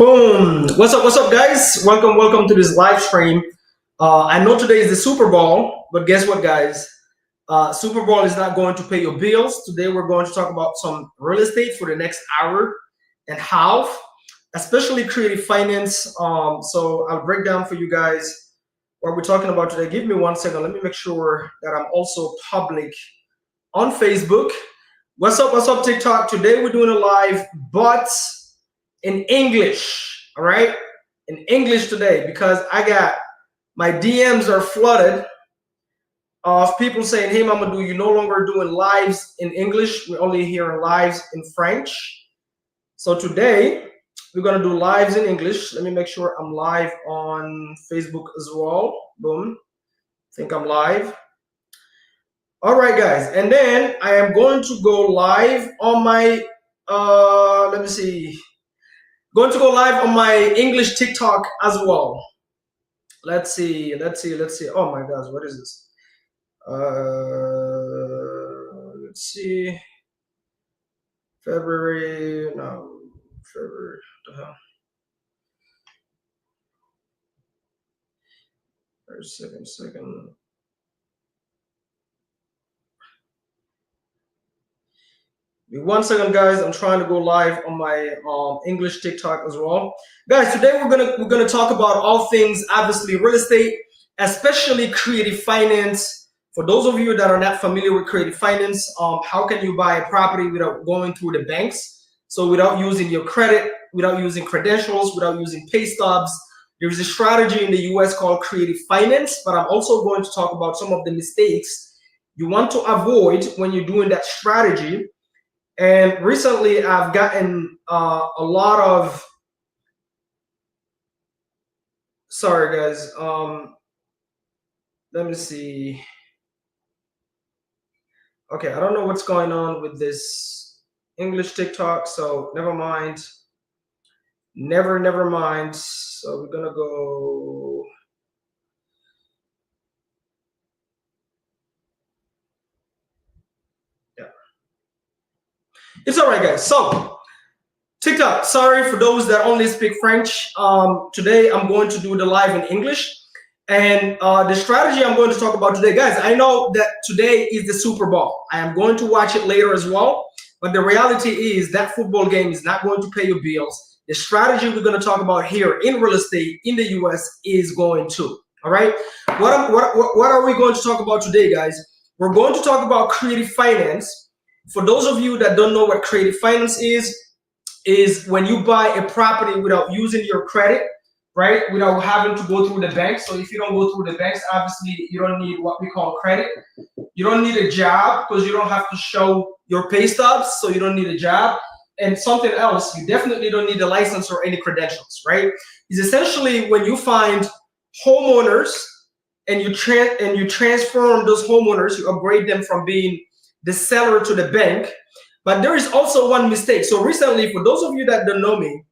Boom! What's up, guys? Welcome to this live stream. I know today is the Super Bowl, but guess what, guys? Super Bowl is not going to pay your bills. Today, we're going to talk about some real estate for the next hour and half, especially creative finance. So I'll break down for you guys what we're talking about today. Give me 1 second. Let me make sure that I'm also public on Facebook. What's up, TikTok? Today, we're doing a live, but in English, all right? In English today, because I got my DMs are flooded of people saying, hey, Mamadou, you're no longer doing lives in English. We're only hearing lives in French. So today, we're gonna do lives in English. Let me make sure I'm live on Facebook as well. Boom, I think I'm live. All right, guys, and then I am going to go live on my, let me see. Going to go live on my English TikTok as well. Let's see. Oh my gosh, what is this? Let's see. February, what the hell? There's a second. One second, guys. I'm trying to go live on my English TikTok as well, guys. Today we're gonna talk about all things, obviously, real estate, especially creative finance. For those of you that are not familiar with creative finance, how can you buy a property without going through the banks? So without using your credit, without using credentials, without using pay stubs. There's a strategy in the US called creative finance, but I'm also going to talk about some of the mistakes you want to avoid when you're doing that strategy. And recently, I've gotten a lot of, sorry guys, let me see. Okay, I don't know what's going on with this English TikTok, so never mind. Never mind. So we're gonna go. It's all right, guys. So TikTok, sorry for those that only speak French. Today I'm going to do the live in English. And the strategy I'm going to talk about today, guys, I know that today is the Super Bowl. I am going to watch it later as well. But the reality is that football game is not going to pay your bills. The strategy we're going to talk about here in real estate in the US is going to. All right. What are we going to talk about today, guys? We're going to talk about creative finance. For those of you that don't know what creative finance is when you buy a property without using your credit, right? Without having to go through the bank. So if you don't go through the banks, obviously you don't need what we call credit. You don't need a job because you don't have to show your pay stubs. So you don't need a job. And something else, you definitely don't need a license or any credentials, right? It's essentially when you find homeowners and you transform those homeowners, you upgrade them from being the seller to the bank. But there is also one mistake. So recently, for those of you that don't know me,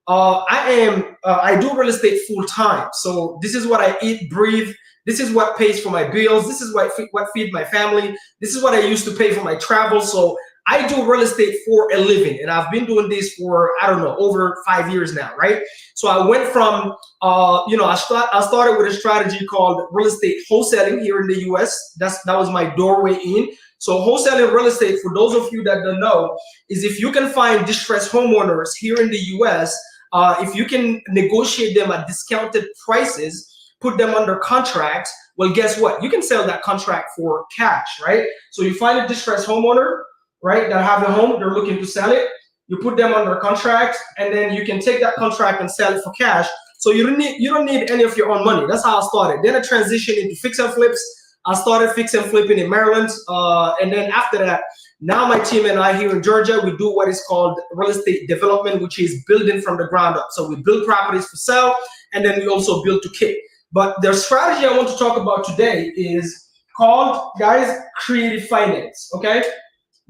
I do real estate full time. So this is what I eat, breathe. This is what pays for my bills. This is what feed my family. This is what I used to pay for my travel. So I do real estate for a living, and I've been doing this for, I don't know, over 5 years now, right? So I went from, I started with a strategy called real estate wholesaling here in the US. That was my doorway in. So wholesaling real estate, for those of you that don't know, is if you can find distressed homeowners here in the US, if you can negotiate them at discounted prices, put them under contract, well, guess what? You can sell that contract for cash, right? So you find a distressed homeowner, right, that have a home, they're looking to sell it. You put them under contract, and then you can take that contract and sell it for cash. So you don't need any of your own money. That's how I started. Then I transitioned into fix and flips. I started fix and flipping in Maryland. And then after that, now my team and I here in Georgia, we do what is called real estate development, which is building from the ground up. So we build properties for sale, and then we also build to keep. But the strategy I want to talk about today is called, guys, creative finance, okay?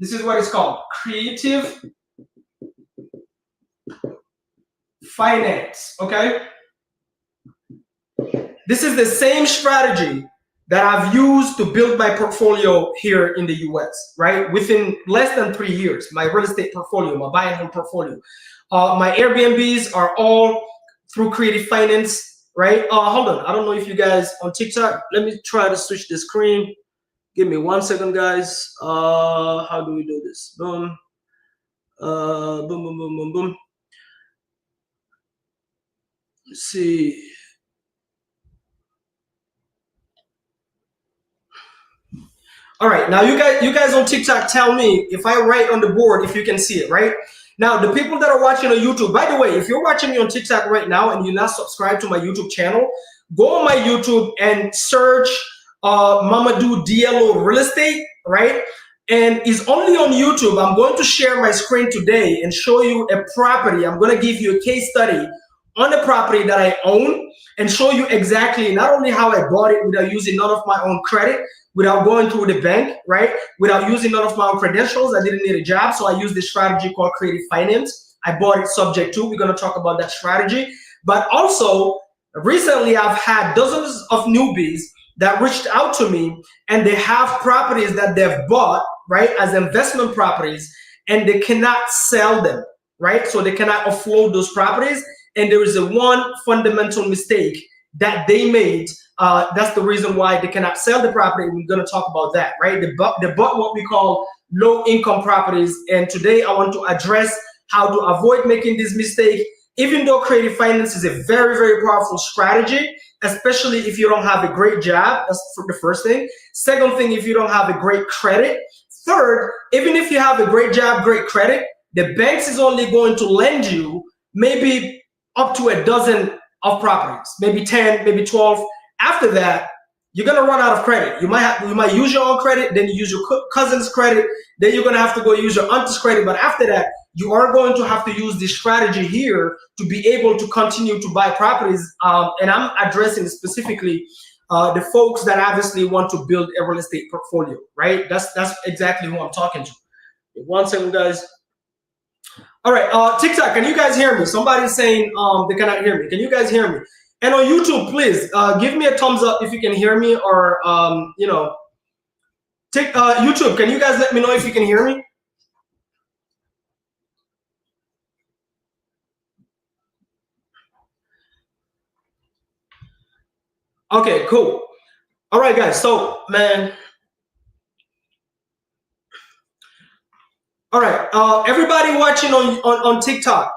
This is what it's called, creative finance, okay? This is the same strategy that I've used to build my portfolio here in the US, right? Within less than 3 years, my real estate portfolio, my buy and hold portfolio. My Airbnbs are all through creative finance, right? Hold on. I don't know if you guys on TikTok. Let me try to switch the screen. Give me 1 second, guys. How do we do this? Boom. Boom, boom, boom, boom, boom. Let's see. All right, now you guys on TikTok, tell me if I write on the board if you can see it, right? Now the people that are watching on YouTube, by the way, if you're watching me on TikTok right now and you're not subscribed to my YouTube channel, go on my YouTube and search Mamadou Diallo Real Estate, right? And it's only on YouTube. I'm going to share my screen today and show you a property. I'm going to give you a case study on the property that I own and show you exactly not only how I bought it without using none of my own credit, without going through the bank, right? Without using none of my own credentials. I didn't need a job, so I used this strategy called creative finance. I bought it subject to. We're going to talk about that strategy. But also, recently I've had dozens of newbies that reached out to me, and they have properties that they've bought, right, as investment properties, and they cannot sell them, right? So they cannot offload those properties. And there is a one fundamental mistake that they made. That's the reason why they cannot sell the property. We're going to talk about that, right? They bought what we call low income properties. And today I want to address how to avoid making this mistake. Even though creative finance is a very, very powerful strategy, especially if you don't have a great job. That's the first thing. Second thing, if you don't have a great credit. Third, even if you have a great job, great credit, the banks is only going to lend you maybe up to a dozen of properties, maybe 10, maybe 12. After that, you're gonna run out of credit. You might use your own credit, then you use your cousin's credit, then you're gonna have to go use your aunt's credit. But after that, you are going to have to use this strategy here to be able to continue to buy properties. And I'm addressing specifically the folks that obviously want to build a real estate portfolio, right? That's exactly who I'm talking to. 1 second, guys. All right, TikTok, can you guys hear me? Somebody's saying they cannot hear me. Can you guys hear me? And on YouTube, please give me a thumbs up if you can hear me, or you know, YouTube, can you guys let me know if you can hear me? Okay, cool. All right, guys. So, man. All right, everybody watching on TikTok,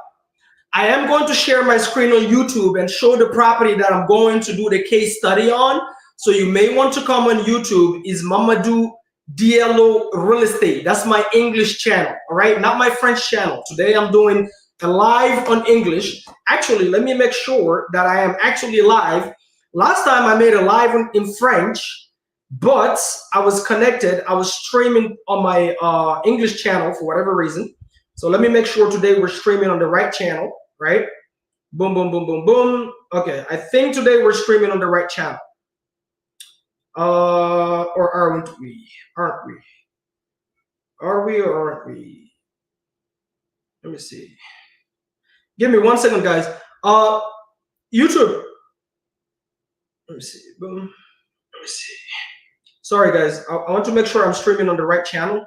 I am going to share my screen on YouTube and show the property that I'm going to do the case study on. So you may want to come on YouTube. Is Mamadou Diallo Real Estate. That's my English channel, all right? Not my French channel. Today I'm doing a live on English. Actually, let me make sure that I am actually live. Last time I made a live in French, but I was connected. I was streaming on my English channel for whatever reason. So let me make sure today we're streaming on the right channel, right? Boom, boom, boom, boom, boom. Okay, I think today we're streaming on the right channel. Or aren't we? Aren't we? Are we or aren't we? Let me see. Give me 1 second, guys. YouTube. Let me see. Boom. Let me see. Sorry, guys. I want to make sure I'm streaming on the right channel,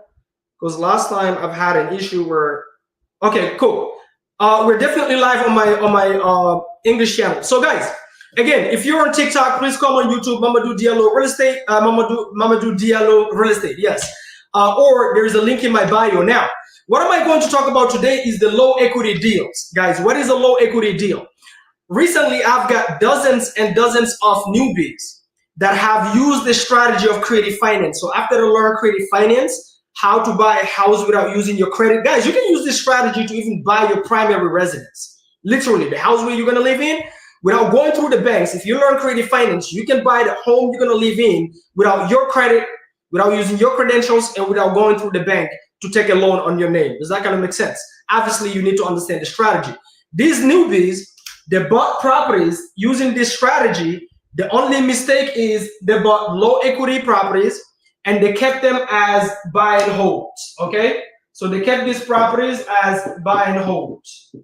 because last time I've had an issue where. Okay, cool. We're definitely live on my English channel. So, guys, again, if you're on TikTok, please come on YouTube, Mamadou Diallo Real Estate, Mamadou Diallo Real Estate, yes. Or there is a link in my bio. Now, what am I going to talk about today is the low equity deals. Guys, what is a low equity deal? Recently, I've got dozens and dozens of newbies that have used the strategy of creative finance. So after they learn creative finance, how to buy a house without using your credit. Guys, you can use this strategy to even buy your primary residence. Literally, the house where you're gonna live in, without going through the banks. If you learn creative finance, you can buy the home you're gonna live in without your credit, without using your credentials, and without going through the bank to take a loan on your name. Does that kind of make sense? Obviously, you need to understand the strategy. These newbies, they bought properties using this strategy. The only mistake is they bought low equity properties and they kept them as buy and holds, okay? So they kept these properties as buy and holds.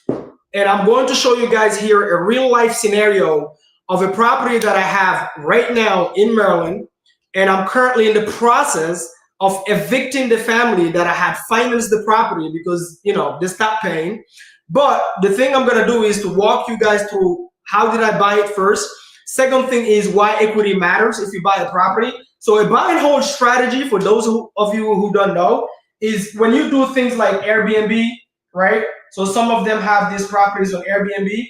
And I'm going to show you guys here a real life scenario of a property that I have right now in Maryland. And I'm currently in the process of evicting the family that I had financed the property because, they stopped paying. But the thing I'm going to do is to walk you guys through how did I buy it first. Second thing is why equity matters if you buy a property. So a buy and hold strategy, for those of you who don't know, is when you do things like Airbnb, right? So some of them have these properties on Airbnb.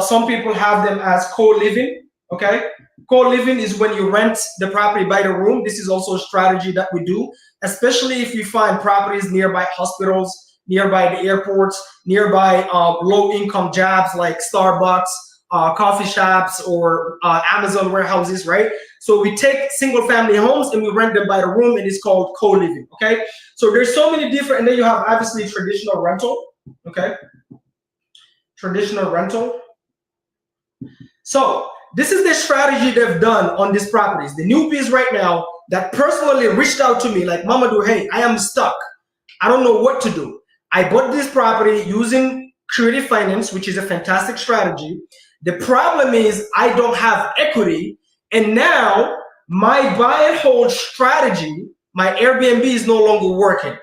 Some people have them as co-living, okay? Co-living is when you rent the property by the room. This is also a strategy that we do, especially if you find properties nearby hospitals, nearby the airports, nearby low-income jobs like Starbucks, coffee shops, or Amazon warehouses, right? So we take single-family homes and we rent them by the room, and it's called co-living, okay? So there's so many different, and then you have obviously traditional rental, okay? Traditional rental. So this is the strategy they've done on these properties. The newbies right now that personally reached out to me like, Mamadou, hey, I am stuck. I don't know what to do. I bought this property using creative finance, which is a fantastic strategy. The problem is I don't have equity, and now my buy and hold strategy, my Airbnb is no longer working.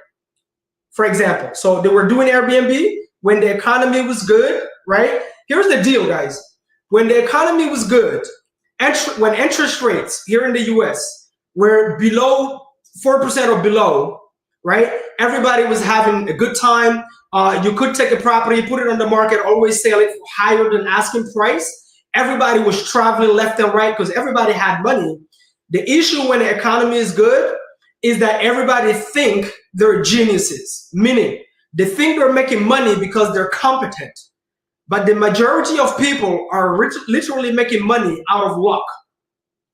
For example, so they were doing Airbnb when the economy was good, right? Here's the deal, guys. When the economy was good, when interest rates here in the US were below 4% or below, right? Everybody was having a good time. You could take a property, put it on the market, always sell it higher than asking price. Everybody was traveling left and right because everybody had money. The issue when the economy is good is that everybody think they're geniuses, meaning they think they're making money because they're competent. But the majority of people are literally making money out of luck.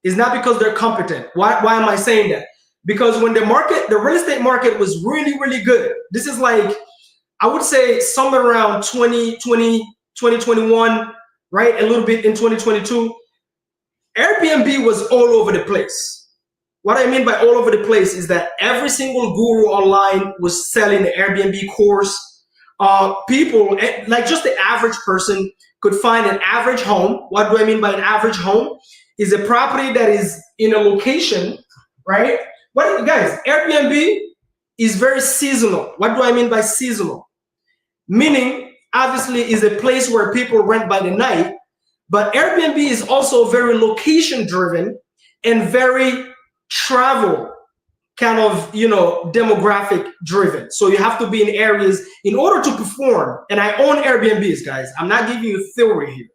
It's not because they're competent. Why am I saying that? Because when the real estate market was really, really good, this is like, I would say somewhere around 2020, 2021, right? A little bit in 2022, Airbnb was all over the place. What I mean by all over the place is that every single guru online was selling the Airbnb course. People, like just the average person, could find an average home. What do I mean by an average home? Is a property that is in a location, right? Guys, Airbnb is very seasonal. What do I mean by seasonal? Meaning, obviously, is a place where people rent by the night, but Airbnb is also very location driven and very travel kind of, demographic driven. So you have to be in areas in order to perform. And I own Airbnbs, guys. I'm not giving you theory here.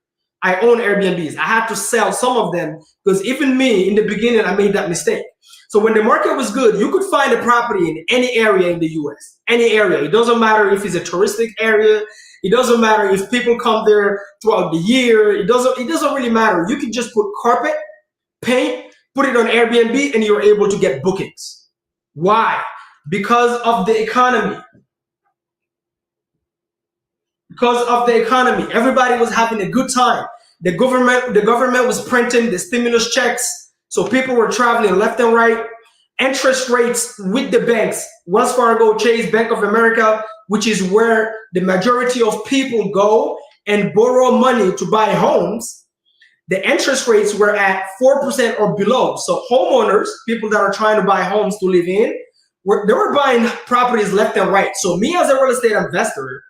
I own Airbnbs. I had to sell some of them because even me in the beginning, I made that mistake. So when the market was good, you could find a property in any area in the US, any area. It doesn't matter if it's a touristic area. It doesn't matter if people come there throughout the year. It doesn't really matter. You can just put carpet, paint, put it on Airbnb, and you're able to get bookings. Why? Because of the economy. Because of the economy. Everybody was having a good time. The government was printing the stimulus checks. So people were traveling left and right. Interest rates with the banks, Wells Fargo, Chase, Bank of America, which is where the majority of people go and borrow money to buy homes. The interest rates were at 4% or below. So homeowners, people that are trying to buy homes to live in, they were buying properties left and right. So me as a real estate investor,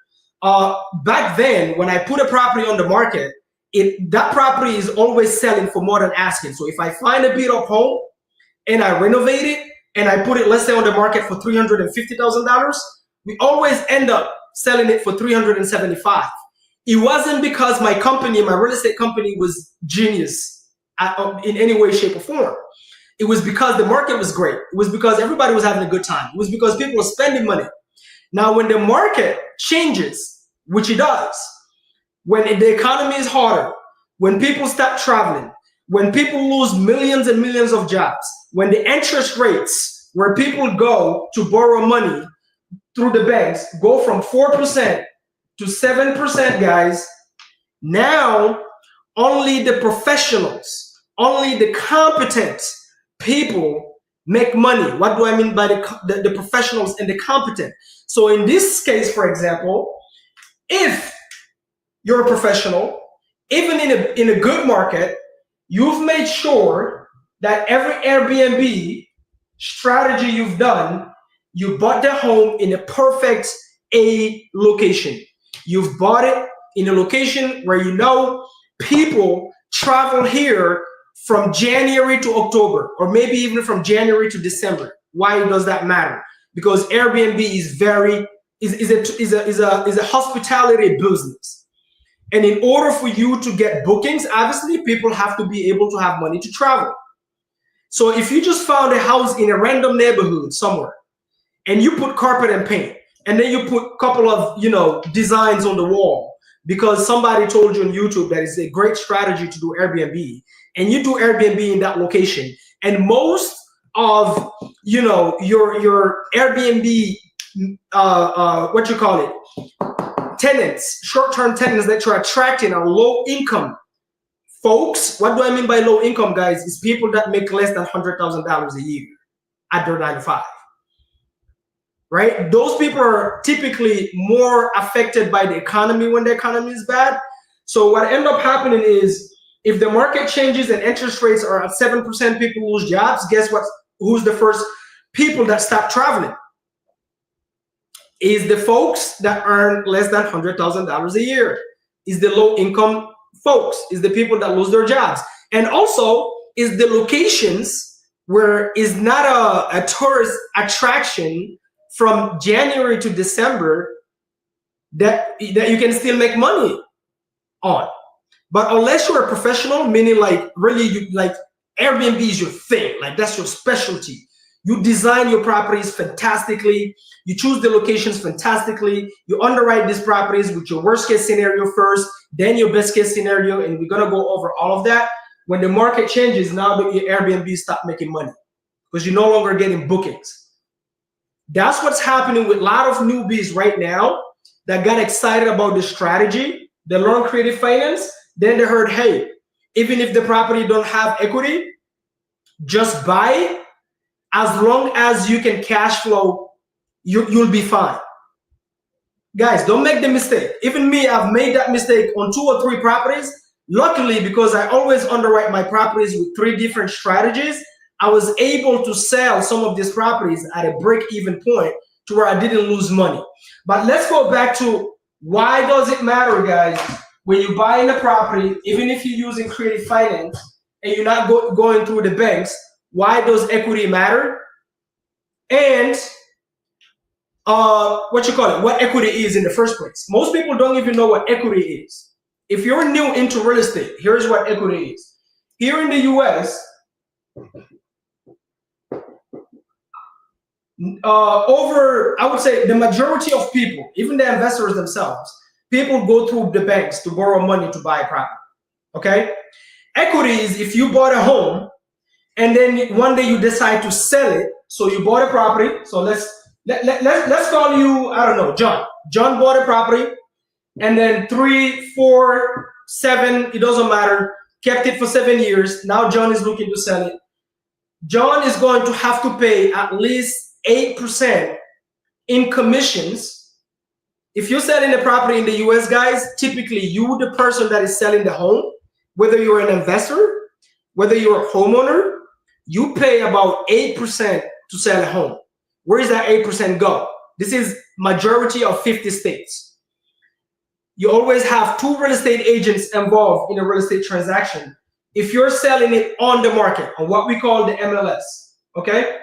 back then, when I put a property on the market, that property is always selling for more than asking. So if I find a beat up home and I renovate it and I put it, let's say, on the market for $350,000, we always end up selling it for $375,000. It wasn't because my company, my real estate company, was genius in any way, shape, or form. It was because the market was great. It was because everybody was having a good time. It was because people were spending money. Now, when the market changes, which it does, when the economy is harder, when people stop traveling, when people lose millions and millions of jobs, when the interest rates where people go to borrow money through the banks go from 4% to 7%, guys, now only the professionals, only the competent people make money. What do I mean by the professionals and the competent? So in this case, for example, if you're a professional, even in a good market, you've made sure that every Airbnb strategy you've done, you bought the home in a perfect A location. You've bought it in a location where you know people travel here from January to October, or maybe even from January to December. Why does that matter? Because Airbnb is a hospitality business. And in order for you to get bookings, obviously people have to be able to have money to travel. So if you just found a house in a random neighborhood somewhere, and you put carpet and paint, and then you put a couple of designs on the wall because somebody told you on YouTube that it's a great strategy to do Airbnb, and you do Airbnb in that location, and most of your Airbnb tenants, short-term tenants that you're attracting are low income folks. What do I mean by low income, guys? Is people that make less than $100,000 a year at their 9 to 5. Right? Those people are typically more affected by the economy when the economy is bad. So what ends up happening is, if the market changes and interest rates are at 7%, people lose jobs. Guess what? Who's the first people that stop traveling? Is the folks that earn less than $100,000 a year. Is the low income folks. Is the people that lose their jobs. And also is the locations where is not a tourist attraction from January to December that you can still make money on. But unless you're a professional, meaning like really Airbnb is your thing, like that's your specialty. You design your properties fantastically. You choose the locations fantastically. You underwrite these properties with your worst case scenario first, then your best case scenario, and we're gonna go over all of that. When the market changes, now your Airbnb stop making money because you're no longer getting bookings. That's what's happening with a lot of newbies right now that got excited about the strategy. They learned creative finance. Then they heard, hey, even if the property don't have equity, just buy it. As long as you can cash flow, you'll be fine. Guys, don't make the mistake. Even me, I've made that mistake on 2 or 3 properties. Luckily, because I always underwrite my properties with 3 different strategies, I was able to sell some of these properties at a break-even point to where I didn't lose money. But let's go back to why does it matter, guys, when you buy in a property, even if you're using creative finance and you're not going through the banks, why does equity matter? And what equity is in the first place. Most people don't even know what equity is. If you're new into real estate, here's what equity is. Here in the US, I would say the majority of people, even the investors themselves, people go through the banks to borrow money to buy a property. Okay? Equity is if you bought a home and then one day you decide to sell it. So you bought a property. So let's call you, I don't know, John. John bought a property and then 3, 4, 7, it doesn't matter, kept it for 7 years. Now John is looking to sell it. John is going to have to pay at least 8% in commissions. If you're selling a property in the US, guys, typically you, the person that is selling the home, whether you're an investor, whether you're a homeowner, you pay about 8% to sell a home. Where does that 8% go? This is majority of 50 states. You always have 2 real estate agents involved in a real estate transaction. If you're selling it on the market, on what we call the MLS, okay?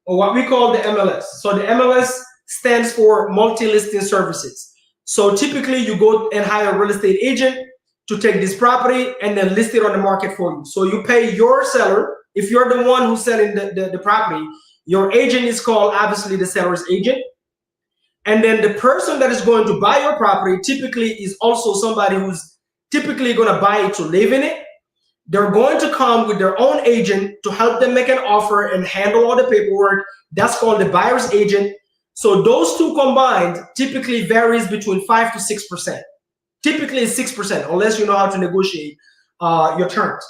Or what we call the MLS. So the MLS stands for multi-listing services. So typically you go and hire a real estate agent to take this property and then list it on the market for you. So you pay your seller. If you're the one who's selling the property, your agent is called obviously the seller's agent. And then the person that is going to buy your property typically is also somebody who's typically going to buy it to live in it. They're going to come with their own agent to help them make an offer and handle all the paperwork. That's called the buyer's agent. So those 2 combined typically varies between 5 to 6%. Typically 6%, unless you know how to negotiate your terms.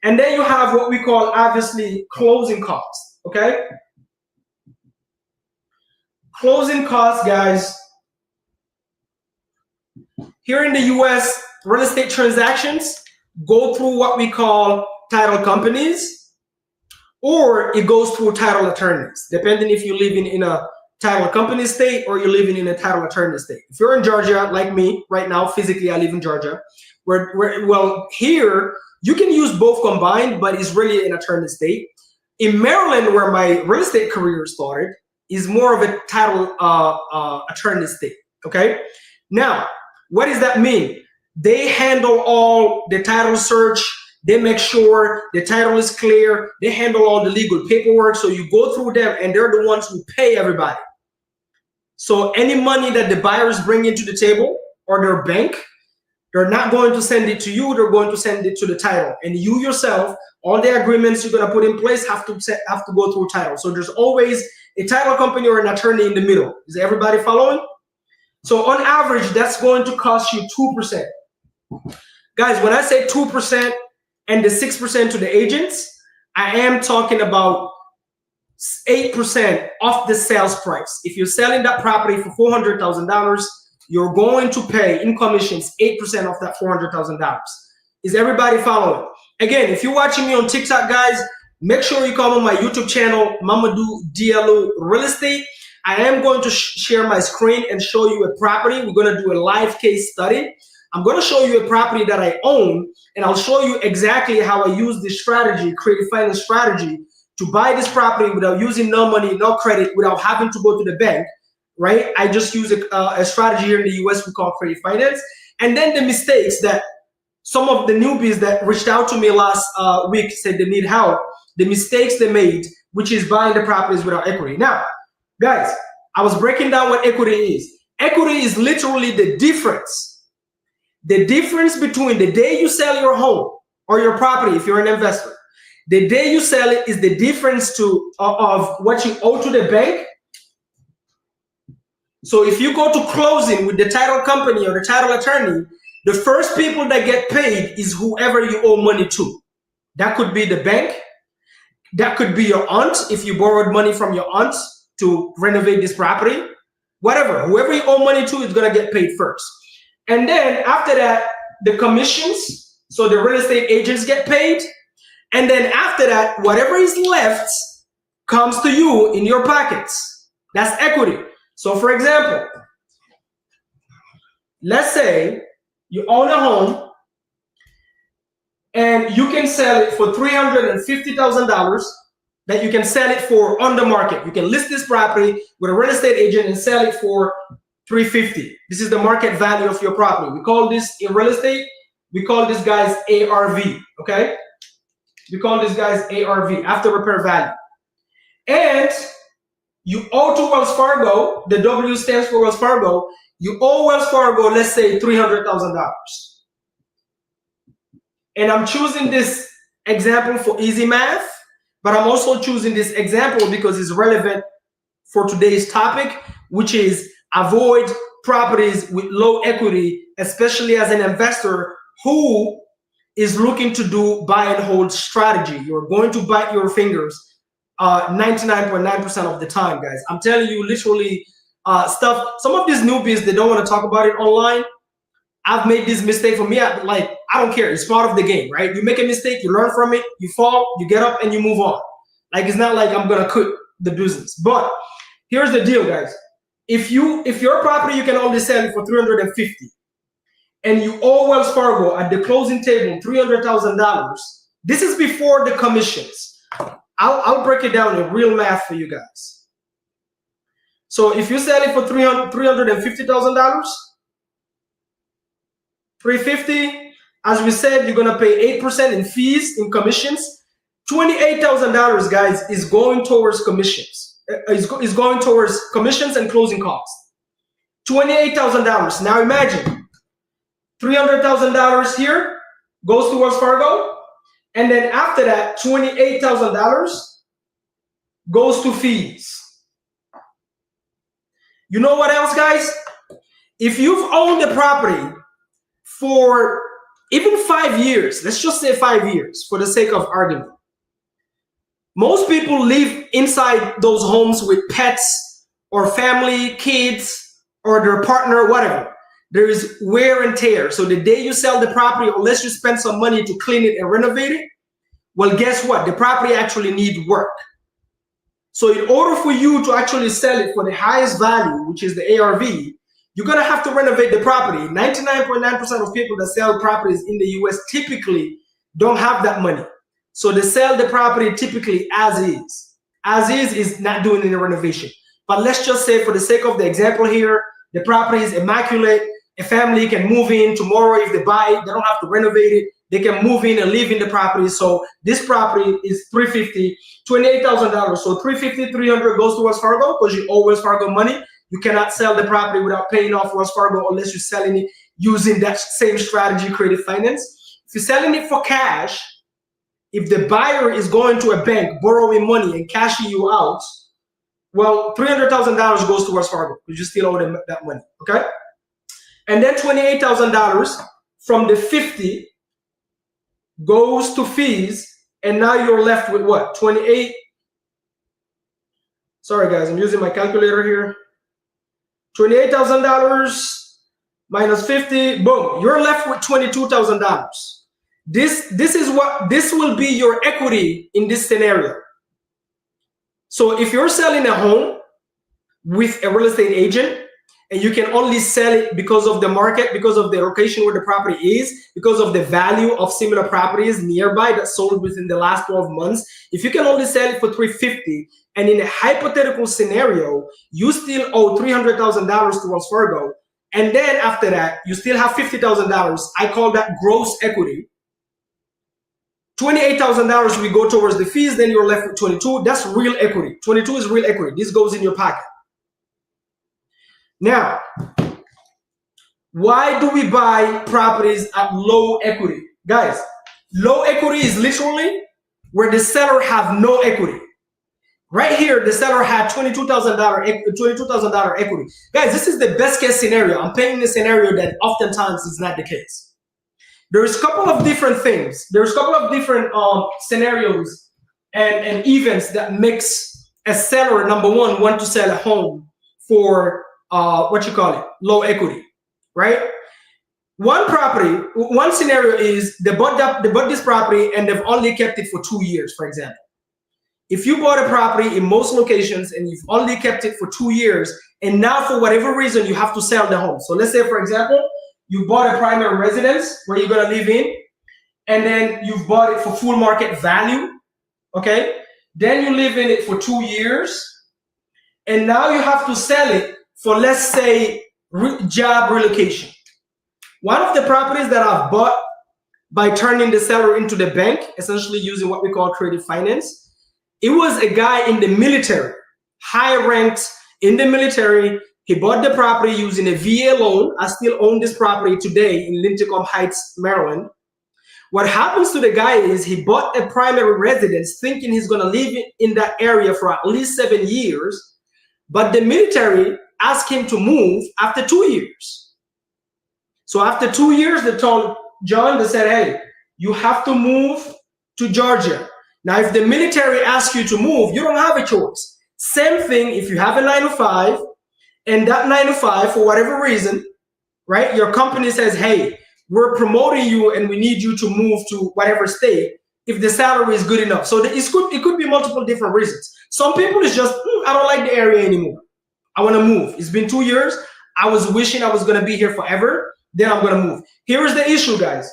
And then you have what we call obviously closing costs, okay? Closing costs, guys. Here in the US, real estate transactions go through what we call title companies, or it goes through title attorneys, depending if you're living in a title company state or you're living in a title attorney state. If you're in Georgia, like me right now, physically I live in Georgia, well, here you can use both combined, but it's really an attorney state. In Maryland, where my real estate career started, is more of a title attorney state, okay? Now, what does that mean? They handle all the title search. They make sure the title is clear. They handle all the legal paperwork. So you go through them and they're the ones who pay everybody. So any money that the buyers bring into the table or their bank, they're not going to send it to you. They're going to send it to the title. And you yourself, all the agreements you're going to put in place have to go through title. So there's always a title company or an attorney in the middle. Is everybody following? So on average, that's going to cost you 2%. Guys, when I say 2% and the 6% to the agents, I am talking about 8% off the sales price. If you're selling that property for $400,000, you're going to pay in commissions 8% off that $400,000. Is everybody following? Again, if you're watching me on TikTok, guys, make sure you come on my YouTube channel, Mamadou Diallo Real Estate. I am going to share my screen and show you a property. We're going to do a live case study. I'm going to show you a property that I own, and I'll show you exactly how I use this strategy, creative finance strategy, to buy this property without using no money, no credit, without having to go to the bank, right? I just use a strategy here in the US we call creative finance. And then the mistakes that some of the newbies that reached out to me last week said they need help, the mistakes they made, which is buying the properties without equity. Now, guys, I was breaking down what equity is. Equity is literally the difference. The difference between the day you sell your home or your property, if you're an investor, the day you sell it is the difference of what you owe to the bank. So if you go to closing with the title company or the title attorney, the first people that get paid is whoever you owe money to. That could be the bank. That could be your aunt if you borrowed money from your aunt to renovate this property. Whatever, whoever you owe money to is gonna get paid first. And then after that, the commissions, so the real estate agents get paid. And then after that, whatever is left comes to you in your pockets. That's equity. So for example, let's say you own a home and you can sell it for $350,000 that you can sell it for on the market. You can list this property with a real estate agent and sell it for $350,000. This is the market value of your property. We call this in real estate, we call this guys ARV, okay? We call this guys ARV, after repair value. And you owe to Wells Fargo, the W stands for Wells Fargo, you owe Wells Fargo, let's say $300,000. And I'm choosing this example for easy math, but I'm also choosing this example because it's relevant for today's topic, which is avoid properties with low equity, especially as an investor who is looking to do buy and hold strategy. You're going to bite your fingers 99.9% of the time, guys. I'm telling you literally stuff. Some of these newbies, they don't want to talk about it online. I've made this mistake for me. I don't care. It's part of the game, right? You make a mistake, you learn from it, you fall, you get up and you move on. Like, it's not like I'm going to quit the business. But here's the deal, guys. If your property, you can only sell it for $350,000 and you owe Wells Fargo at the closing table $300,000, this is before the commissions. I'll break it down in real math for you guys. So if you sell it for $350,000, $350,000, as we said, you're gonna pay 8% in fees, in commissions. $28,000, guys, is going towards commissions. Is going towards commissions and closing costs. $28,000. Now imagine, $300,000 here goes to Wells Fargo, and then after that, $28,000 goes to fees. You know what else, guys? If you've owned the property for even 5 years, let's just say 5 years for the sake of argument. Most people live inside those homes with pets or family, kids, or their partner, whatever. There is wear and tear. So the day you sell the property, unless you spend some money to clean it and renovate it, Well, guess what? The property actually needs work. So in order for you to actually sell it for the highest value, which is the ARV, you're going to have to renovate the property. 99.9% of people that sell properties in the US typically don't have that money. So they sell the property typically as is. As is not doing any renovation. But let's just say, for the sake of the example here, the property is immaculate. A family can move in tomorrow if they buy it. They don't have to renovate it. They can move in and live in the property. So this property is $350, $28,000. So $350, $300 goes to Wells Fargo because you owe Wells Fargo money. You cannot sell the property without paying off Wells Fargo unless you're selling it using that same strategy, creative finance. If you're selling it for cash, if the buyer is going to a bank, borrowing money and cashing you out, well, $300,000 goes to Wells Fargo because you still owe them that money, okay? And then $28,000 from the 50 goes to fees, and now you're left with what? 28. Sorry guys, I'm using my calculator here. $28,000 minus 50, boom, you're left with $22,000. This will be your equity in this scenario. So if you're selling a home with a real estate agent and you can only sell it because of the market, because of the location where the property is, because of the value of similar properties nearby that sold within the last 12 months, if you can only sell it for $350, and in a hypothetical scenario, you still owe $300,000 to Wells Fargo, and then after that, you still have $50,000, I call that gross equity. $28,000 we go towards the fees, then you're left with 22. That's real equity. 22 is real equity. This goes in your pocket. Now, why do we buy properties at low equity? Guys, low equity is literally where the seller have no equity. Right here, the seller had $22,000 equity. Guys, this is the best case scenario. I'm painting a scenario that oftentimes is not the case. There's a couple of different things. There's a couple of different scenarios and events that makes a seller, number one, want to sell a home for low equity, right? One scenario is they bought this property and they've only kept it for 2 years, for example. If you bought a property in most locations and you've only kept it for 2 years, and now for whatever reason you have to sell the home. So let's say, for example, you bought a primary residence where you're gonna live in, and then you've bought it for full market value, okay? Then you live in it for 2 years, and now you have to sell it for, let's say, job relocation. One of the properties that I've bought by turning the seller into the bank, essentially using what we call creative finance, it was a guy in the military, high ranked in the military. He bought the property using a VA loan. I still own this property today in Lincoln Heights, Maryland. What happens to the guy is he bought a primary residence thinking he's gonna live in that area for at least 7 years, but the military asked him to move after 2 years. So after 2 years, they told John, they said, hey, you have to move to Georgia. Now, if the military asks you to move, you don't have a choice. Same thing if you have a 9 to 5, and that 9 to 5, for whatever reason, right, your company says, hey, we're promoting you and we need you to move to whatever state, if the salary is good enough. So it could be multiple different reasons. Some people is just, I don't like the area anymore. I want to move. It's been 2 years. I was wishing I was going to be here forever. Then I'm going to move. Here is the issue, guys.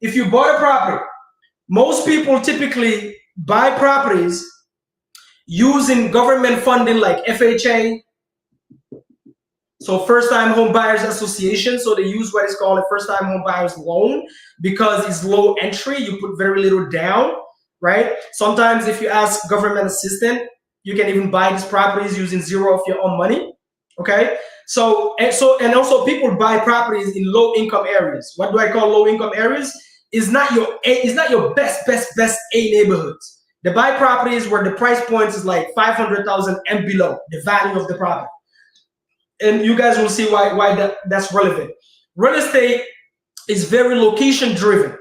If you bought a property, most people typically buy properties using government funding like FHA, so First Time Home Buyers Association. So they use what is called a First Time Home Buyers Loan because it's low entry. You put very little down, right? Sometimes if you ask government assistance, you can even buy these properties using zero of your own money, okay? And also people buy properties in low income areas. What do I call low income areas? It's not your best A neighborhoods. They buy properties where the price point is like 500,000 and below the value of the property. And you guys will see why that's relevant. Real estate is very location driven,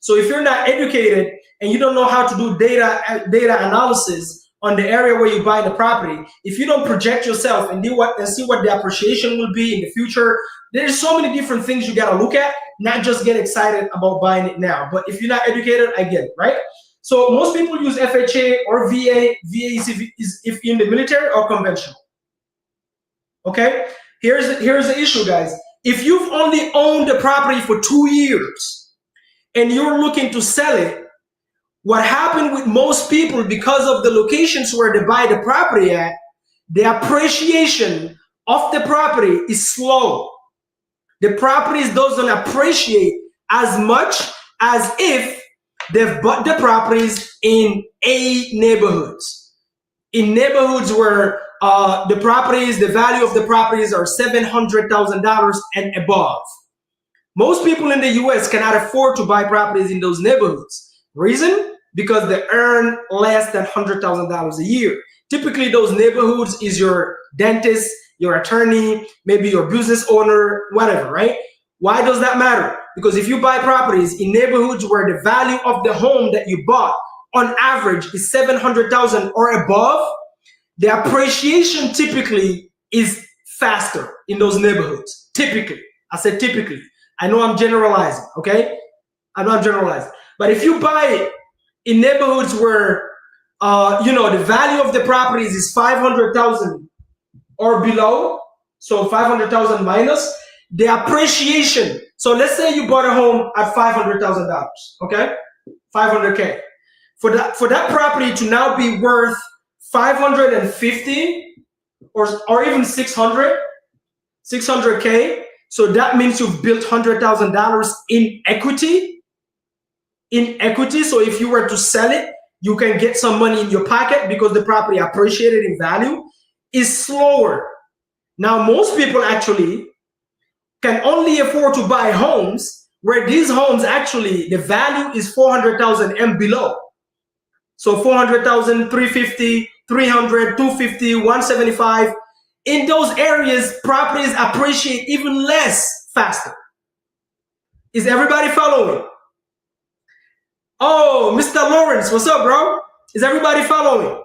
So if you're not educated and you don't know how to do data analysis on the area where you buy the property, if you don't project yourself and see what the appreciation will be in the future, there's so many different things you got to look at, not just get excited about buying it now. But if you're not educated, I get it, right? So most people use FHA or VA. VA is if in the military or conventional. Okay, here's the issue, guys. If you've only owned the property for 2 years and you're looking to sell it, what happened with most people, because of the locations where they buy the property at, the appreciation of the property is slow. The properties doesn't appreciate as much as if they've bought the properties in A neighborhoods. In neighborhoods where the value of the properties are $700,000 and above. Most people in the US cannot afford to buy properties in those neighborhoods. Reason? Because they earn less than $100,000 a year. Typically, those neighborhoods is your dentist, your attorney, maybe your business owner, whatever, right? Why does that matter? Because if you buy properties in neighborhoods where the value of the home that you bought on average is $700,000 or above, the appreciation typically is faster in those neighborhoods. Typically. I said typically. I know I'm generalizing, okay? I know I'm generalizing. But if you buy it in neighborhoods where, the value of the properties is $500,000 or below, so 500,000 minus, the appreciation. So let's say you bought a home at $500,000, okay? 500K. For that property to now be worth 550 or even 600K. So that means you've built $100,000 in equity. So if you were to sell it, you can get some money in your pocket because the property appreciated in value. Is slower. Now, most people actually can only afford to buy homes where these homes actually, the value is 400,000 and below. So 400,000, 350, 300, 250, 175. In those areas, properties appreciate even less faster. Is everybody following? Oh, Mr. Lawrence, what's up, bro? Is everybody following?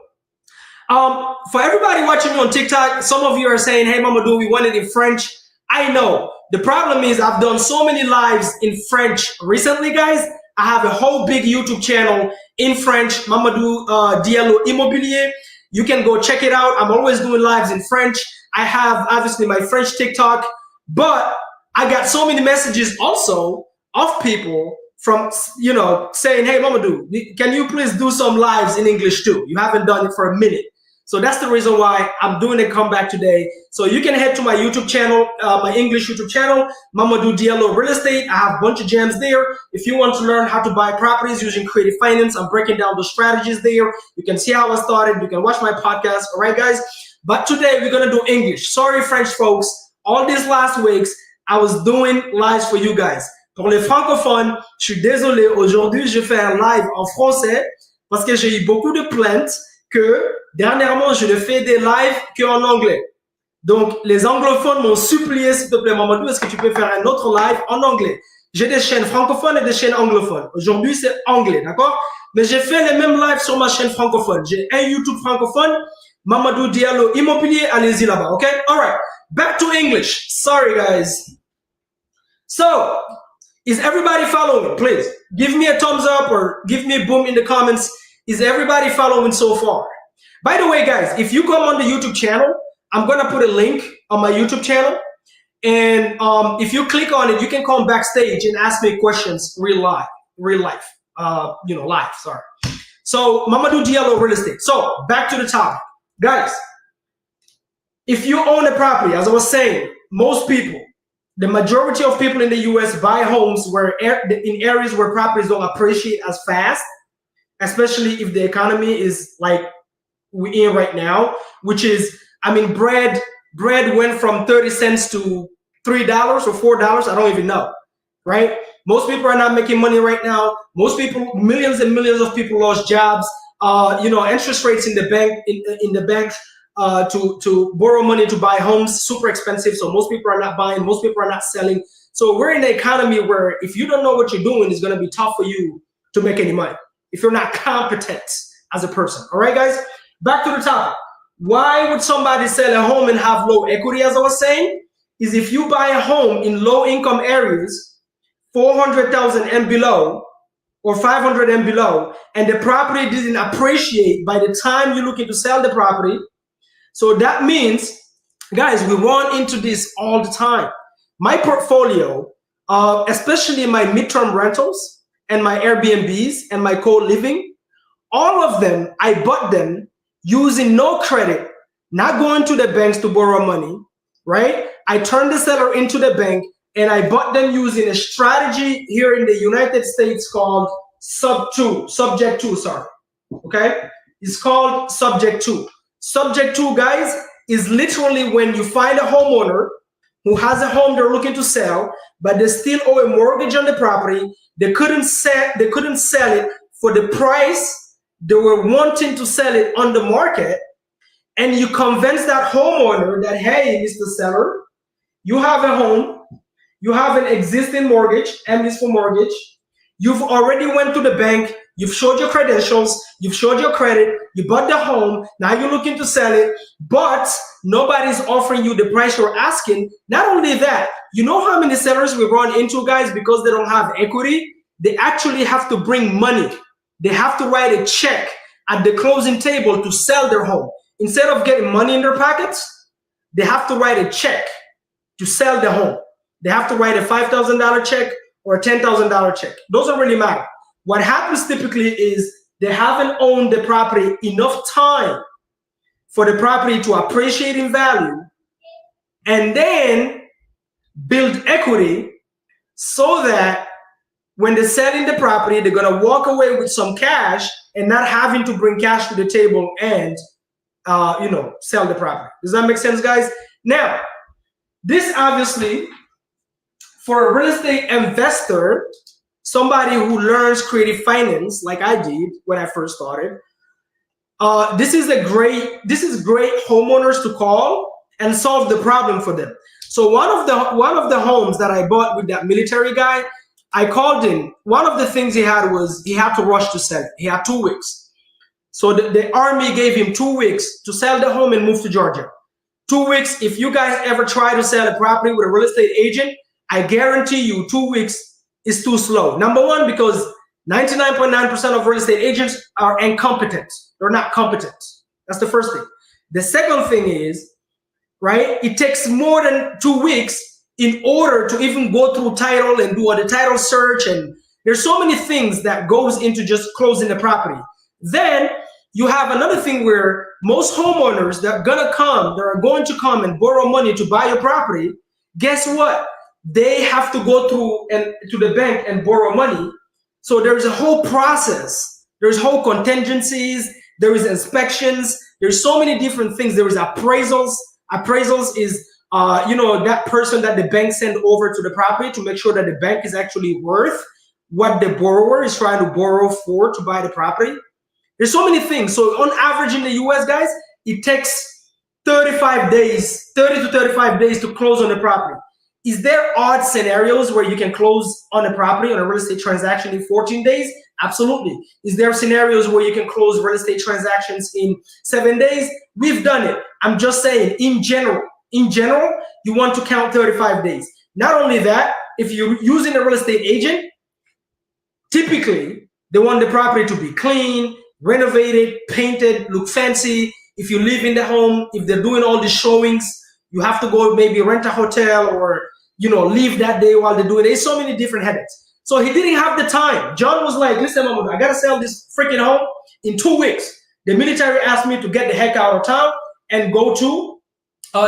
For everybody watching me on TikTok, some of you are saying, hey, Mamadou, we want it in French. I know. The problem is I've done so many lives in French recently, guys. I have a whole big YouTube channel in French, Mamadou Diallo Immobilier. You can go check it out. I'm always doing lives in French. I have, obviously, my French TikTok. But I got so many messages also of people from, saying, hey, Mamadou, can you please do some lives in English too? You haven't done it for a minute. So that's the reason why I'm doing a comeback today. So you can head to my YouTube channel, my English YouTube channel, Mamadou Diallo Real Estate. I have a bunch of gems there. If you want to learn how to buy properties using creative finance, I'm breaking down the strategies there. You can see how I started. You can watch my podcast. All right, guys. But today we're going to do English. Sorry, French folks. All these last weeks, I was doing lives for you guys. Pour les francophones, je suis désolé. Aujourd'hui, je fais un live en français parce que j'ai eu beaucoup de plaintes que dernièrement, je ne fais des lives qu'en anglais. Donc, les anglophones m'ont supplié, s'il te plaît, Mamadou, est-ce que tu peux faire un autre live en anglais? J'ai des chaînes francophones et des chaînes anglophones. Aujourd'hui, c'est anglais, d'accord? Mais j'ai fait les mêmes lives sur ma chaîne francophone. J'ai un YouTube francophone, Mamadou Diallo Immobilier, allez-y là-bas, okay? All right, back to English. Sorry, guys. So, is everybody following? Please, give me a thumbs up or give me a boom in the comments. Is everybody following so far? By the way, guys, if you come on the YouTube channel, I'm going to put a link on my YouTube channel. And if you click on it, you can come backstage and ask me questions real life, live, sorry. So, Mamadou Diallo Real Estate. So, back to the topic. Guys, if you own a property, as I was saying, most people, the majority of people in the US buy homes in areas where properties don't appreciate as fast, especially if the economy is like we're in right now, which is, bread went from 30 cents to $3 or $4. I don't even know, right? Most people are not making money right now. Most people, millions and millions of people lost jobs. Interest rates in the banks to borrow money to buy homes, super expensive. So most people are not buying, most people are not selling. So we're in an economy where if you don't know what you're doing, it's going to be tough for you to make any money if you're not competent as a person. All right, guys. back to the topic. Why would somebody sell a home and have low equity, as I was saying? Is if you buy a home in low income areas, 400,000 and below, or 500 and below, and the property didn't appreciate by the time you're looking to sell the property. So that means, guys, we run into this all the time. My portfolio, especially my midterm rentals and my Airbnbs and my co-living, all of them, I bought them using no credit, not going to the banks to borrow money, right? I turned the seller into the bank and I bought them using a strategy here in the United States called subject to, sorry. Okay? It's called subject to. Subject to, guys, is literally when you find a homeowner who has a home they're looking to sell, but they still owe a mortgage on the property. They couldn't sell it for the price they were wanting to sell it on the market. And you convince that homeowner that, hey, Mr. Seller, you have a home, you have an existing mortgage, M is for mortgage. You've already went to the bank, you've showed your credentials, you've showed your credit, you bought the home, now you're looking to sell it, but nobody's offering you the price you're asking. Not only that, you know how many sellers we run into, guys, because they don't have equity? They actually have to bring money. They have to write a check at the closing table to sell their home. Instead of getting money in their pockets, they have to write a check to sell the home. They have to write a $5,000 check or a $10,000 check. Doesn't really matter. What happens typically is they haven't owned the property enough time for the property to appreciate in value and then build equity so that when they're selling the property, they're going to walk away with some cash and not having to bring cash to the table and sell the property. Does that make sense, guys? Now, this obviously, for a real estate investor, somebody who learns creative finance like I did when I first started, this is great homeowners to call and solve the problem for them. So one of the homes that I bought with that military guy, I called him. One of the things he had was he had to rush to sell it. He had 2 weeks. So the Army gave him 2 weeks to sell the home and move to Georgia. 2 weeks. If you guys ever try to sell a property with a real estate agent, I guarantee you 2 weeks is too slow. Number one, because 99.9% of real estate agents are incompetent. They're not competent. That's the first thing. The second thing is, right, it takes more than 2 weeks in order to even go through title and do the title search. And there's so many things that goes into just closing the property. Then you have another thing where most homeowners that are going to come and borrow money to buy your property, guess what? They have to go through and to the bank and borrow money. So there's a whole process. There's whole contingencies. There is inspections. There's so many different things. There is appraisals. Appraisals is that person that the bank send over to the property to make sure that the bank is actually worth what the borrower is trying to borrow for to buy the property. There's so many things. So on average in the US, guys, it takes 30 to 35 days to close on the property. Is there odd scenarios where you can close on a property, on a real estate transaction in 14 days? Absolutely. Is there scenarios where you can close real estate transactions in 7 days? We've done it. I'm just saying, in general, you want to count 35 days. Not only that, if you're using a real estate agent, typically they want the property to be clean, renovated, painted, look fancy. If you live in the home, if they're doing all the showings, you have to go maybe rent a hotel or leave that day while they're doing it. There's so many different headaches. So he didn't have the time. John was like, listen, I gotta sell this freaking home in 2 weeks. The military asked me to get the heck out of town and go to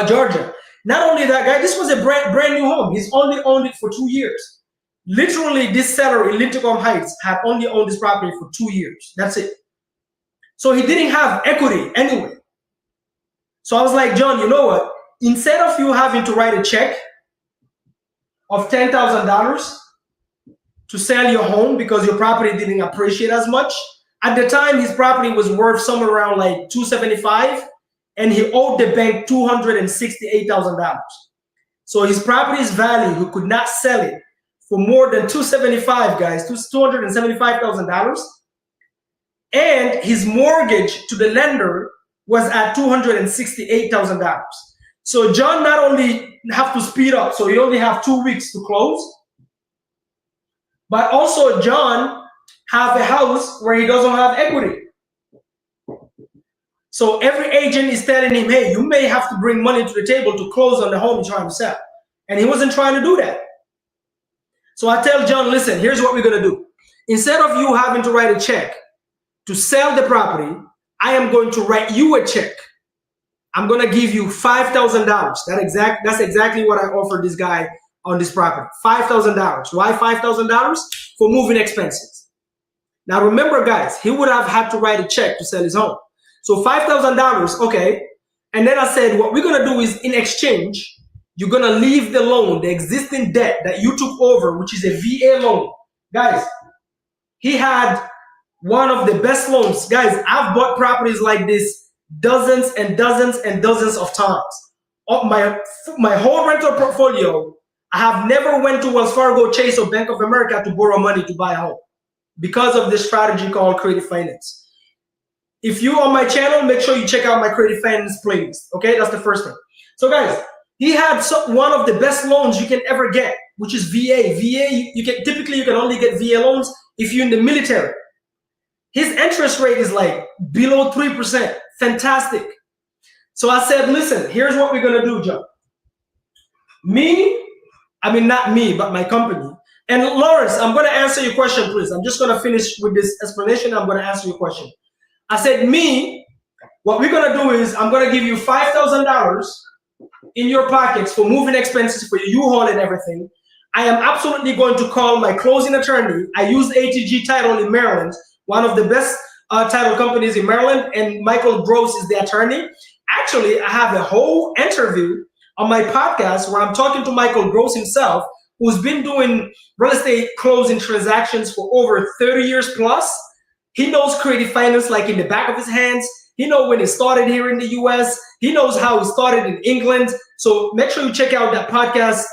Georgia. Not only that, guy, this was a brand new home. He's only owned it for 2 years. Literally, this seller in Lincoln Heights had only owned this property for 2 years. That's it. So he didn't have equity anyway. So I was like, John, you know what? Instead of you having to write a check of $10,000 to sell your home because your property didn't appreciate as much, at the time his property was worth somewhere around like $275, and he owed the bank $268,000. So his property's value, he could not sell it for more than $275, guys, $275,000. And his mortgage to the lender was at $268,000. So John not only have to speed up, so he only have 2 weeks to close, but also John have a house where he doesn't have equity. So every agent is telling him, hey, you may have to bring money to the table to close on the home you're trying to sell. And he wasn't trying to do that. So I tell John, listen, here's what we're going to do. Instead of you having to write a check to sell the property, I am going to write you a check. I'm going to give you $5,000. That's exactly what I offered this guy on this property. $5,000. Why $5,000? For moving expenses. Now remember, guys, he would have had to write a check to sell his home. So $5,000, okay. And then I said, what we're going to do is, in exchange, you're going to leave the loan, the existing debt that you took over, which is a VA loan. Guys, he had one of the best loans. Guys, I've bought properties like this dozens and dozens and dozens of times. My whole rental portfolio, I have never went to Wells Fargo, Chase, or Bank of America to borrow money to buy a home because of this strategy called creative finance. If you're on my channel, make sure you check out my creative finance playlist. Okay, that's the first thing. So guys, he had one of the best loans you can ever get, which is VA. VA, typically you can only get VA loans if you're in the military. His interest rate is like below 3%. Fantastic. So I said, listen, here's what we're going to do, John. Not me, but my company. And Lawrence, I'm going to answer your question, please. I'm just going to finish with this explanation. I'm going to answer your question. I said, what we're going to do is I'm going to give you $5,000 in your pockets for moving expenses for your U-Haul and everything. I am absolutely going to call my closing attorney. I use ATG Title in Maryland, one of the best title companies in Maryland, and Michael Gross is the attorney. Actually, I have a whole interview on my podcast where I'm talking to Michael Gross himself, who's been doing real estate closing transactions for over 30 years plus. He knows creative finance like in the back of his hands. He knows when he started here in the US. He knows how he started in England. So make sure you check out that podcast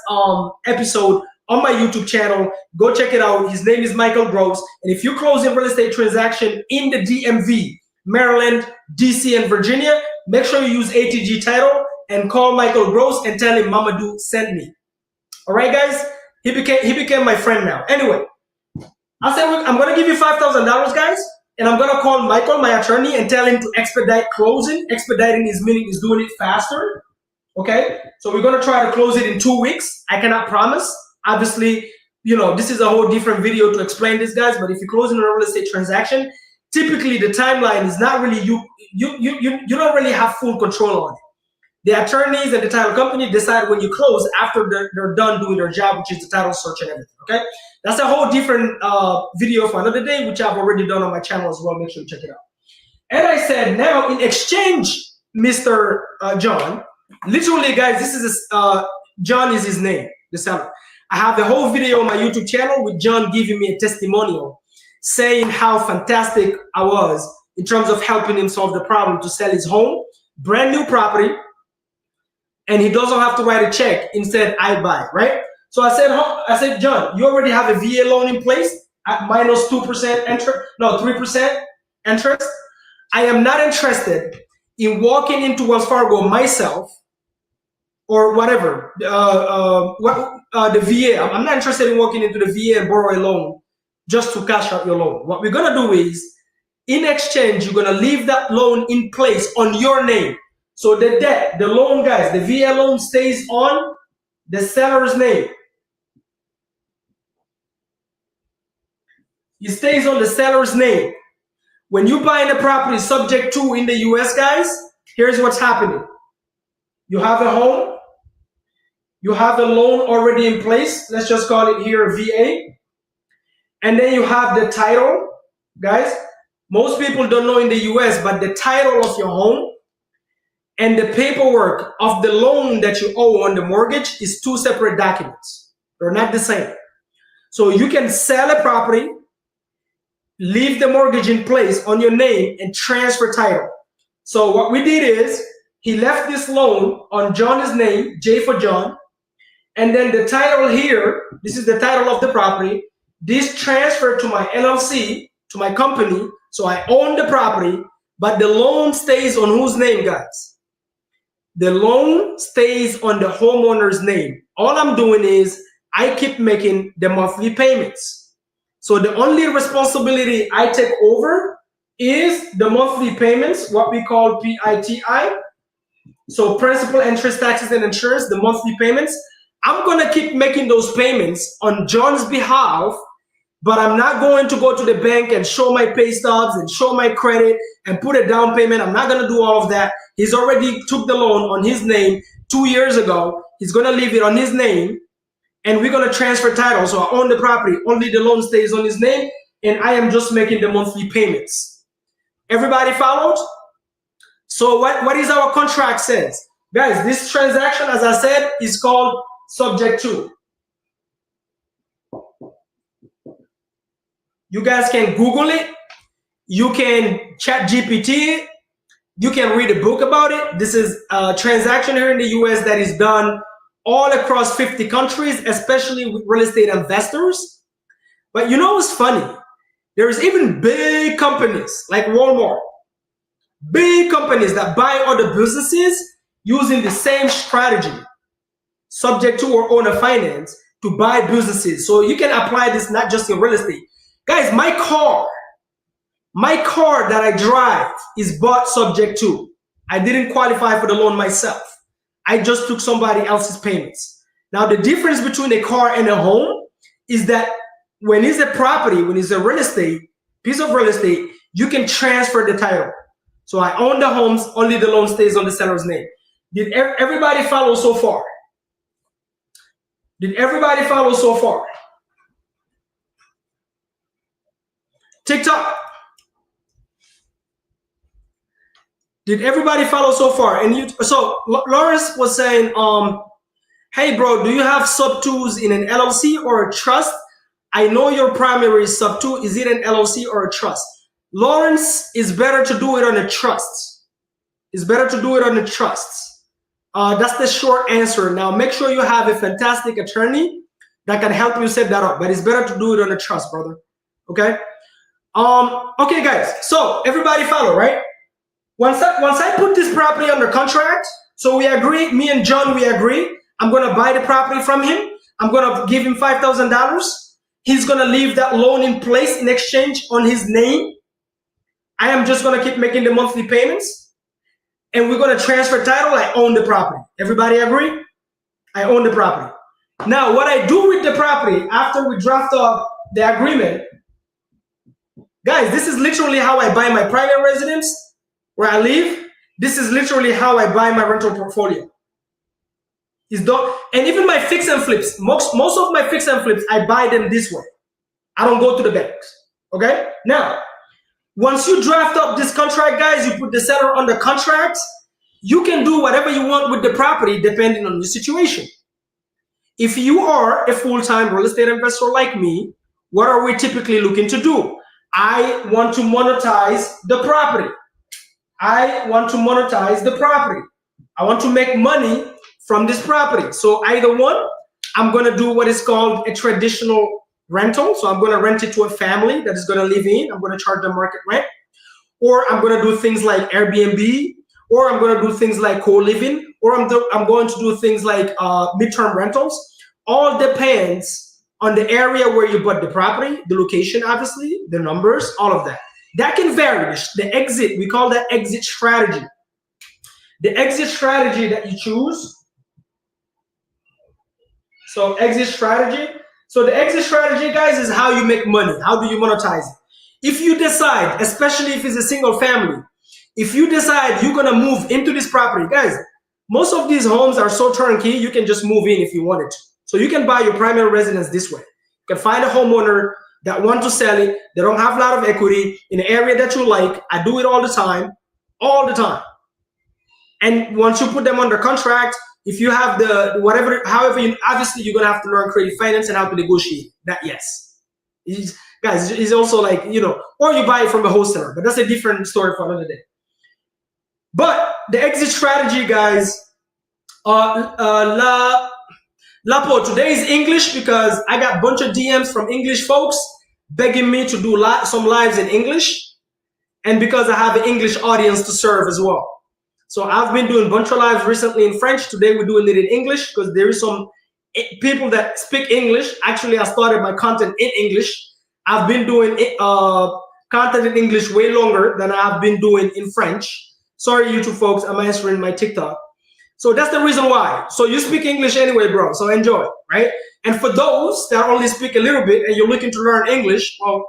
episode on my YouTube channel. Go check it out. His name is Michael Gross. And if you close a real estate transaction in the DMV, Maryland, DC, and Virginia, make sure you use ATG Title and call Michael Gross and tell him Mamadou sent me. All right, guys? He became my friend now. Anyway, I said, I'm going to give you $5,000, guys, and I'm going to call Michael, my attorney, and tell him to expedite closing. Expediting is meaning is doing it faster. Okay? So we're going to try to close it in 2 weeks. I cannot promise. Obviously, this is a whole different video to explain this, guys, but if you're closing a real estate transaction, typically the timeline is not really, you don't really have full control on it. The attorneys and the title company decide when you close after they're done doing their job, which is the title search and everything, okay? That's a whole different video for another day, which I've already done on my channel as well. Make sure you check it out. And I said, now in exchange, Mr. John, literally, guys, this is John is his name, the seller. I have the whole video on my YouTube channel with John giving me a testimonial saying how fantastic I was in terms of helping him solve the problem to sell his home, brand new property, and he doesn't have to write a check. Instead, I buy, right? So I said, John, you already have a VA loan in place at minus 2% interest, no, 3% interest. I am not interested in walking into Wells Fargo myself or whatever, the VA. I'm not interested in walking into the VA and borrow a loan just to cash out your loan. What we're gonna do is, in exchange, you're gonna leave that loan in place on your name. So the debt, the loan, guys, the VA loan stays on the seller's name. It stays on the seller's name. When you buy a property subject to in the US, guys, here's what's happening. You have a home. You have the loan already in place. Let's just call it here VA. And then you have the title, guys. Most people don't know in the US, but the title of your home and the paperwork of the loan that you owe on the mortgage is two separate documents. They're not the same. So you can sell a property, leave the mortgage in place on your name, and transfer title. So what we did is, he left this loan on John's name, J for John, and then the title here, this is the title of the property. This transferred to my LLC, to my company, so I own the property, but the loan stays on whose name, guys? The loan stays on the homeowner's name. All I'm doing is I keep making the monthly payments. So the only responsibility I take over is the monthly payments, what we call PITI. So principal, interest, taxes, and insurance, the monthly payments. I'm gonna keep making those payments on John's behalf, but I'm not going to go to the bank and show my pay stubs and show my credit and put a down payment. I'm not gonna do all of that. He's already took the loan on his name 2 years ago. He's gonna leave it on his name, and we're gonna transfer title. So I own the property, only the loan stays on his name, and I am just making the monthly payments. Everybody followed? So what is our contract says? Guys, this transaction, as I said, is called subject to. You guys can Google it. You can chat GPT. You can read a book about it. This is a transaction here in the US that is done all across 50 countries, especially with real estate investors. But you know what's funny? There's even big companies like Walmart, big companies that buy other businesses using the same strategy, subject to or owner finance, to buy businesses. So you can apply this not just in real estate. Guys, my car that I drive is bought subject to. I didn't qualify for the loan myself. I just took somebody else's payments. Now, the difference between a car and a home is that when it's a property, when it's a real estate, piece of real estate, you can transfer the title. So I own the homes, only the loan stays on the seller's name. Did everybody follow so far? Did everybody follow so far? TikTok. Did everybody follow so far? And so Lawrence was saying, hey bro, do you have sub twos in an LLC or a trust? I know your primary is sub two. Is it an LLC or a trust? Lawrence, is better to do it on a trust. It's better to do it on a trust. That's the short answer. Now make sure you have a fantastic attorney that can help you set that up, but it's better to do it on a trust, brother. Okay. Okay, guys. So everybody follow, right? Once I put this property under contract, so we agree, me and John, we agree. I'm gonna buy the property from him. I'm gonna give him $5,000. He's gonna leave that loan in place in exchange on his name. I am just gonna keep making the monthly payments, and we're gonna transfer title. I own the property. Everybody agree? I own the property. Now, what I do with the property after we draft up the agreement, guys, this is literally how I buy my private residence where I live. This is literally how I buy my rental portfolio. It's done. And even my fix and flips, most of my fix and flips, I buy them this way. I don't go to the banks. Okay? Now, once you draft up this contract, guys, you put the seller under contract, you can do whatever you want with the property depending on the situation. If you are a full-time real estate investor like me, what are we typically looking to do? I want to monetize the property. I want to monetize the property. I want to make money from this property. So either one, I'm going to do what is called a traditional rental. So I'm going to rent it to a family that is going to live in. I'm going to charge them market rent. Or I'm going to do things like Airbnb. Or I'm going to do things like co-living. Or I'm going to do things like midterm rentals. All depends on the area where you bought the property, the location, obviously, the numbers, all of that. That can vary. The exit, we call that exit strategy. The exit strategy that you choose. So exit strategy. So the exit strategy, guys, is how you make money. How do you monetize it? If you decide, especially if it's a single family, if you decide you're going to move into this property, guys, most of these homes are so turnkey, you can just move in if you wanted to. So you can buy your primary residence this way. You can find a homeowner that want to sell it. They don't have a lot of equity in an area that you like. I do it all the time, all the time. And once you put them under contract, if you have the whatever, however, obviously you're gonna have to learn creative finance and how to negotiate that. Yes, guys, it's also like, you know, or you buy it from a wholesaler, but that's a different story for another day. But the exit strategy, guys, Lapo, today is English because I got a bunch of DMs from English folks begging me to do some lives in English. and because I have an English audience to serve as well. So I've been doing a bunch of lives recently in French. Today we're doing it in English because there is some people that speak English. Actually, I started my content in English. I've been doing content in English way longer than I've been doing in French. Sorry, YouTube folks, I'm answering my TikTok. So that's the reason why. So you speak English anyway, bro. So enjoy, right? And for those that only speak a little bit and you're looking to learn English, well,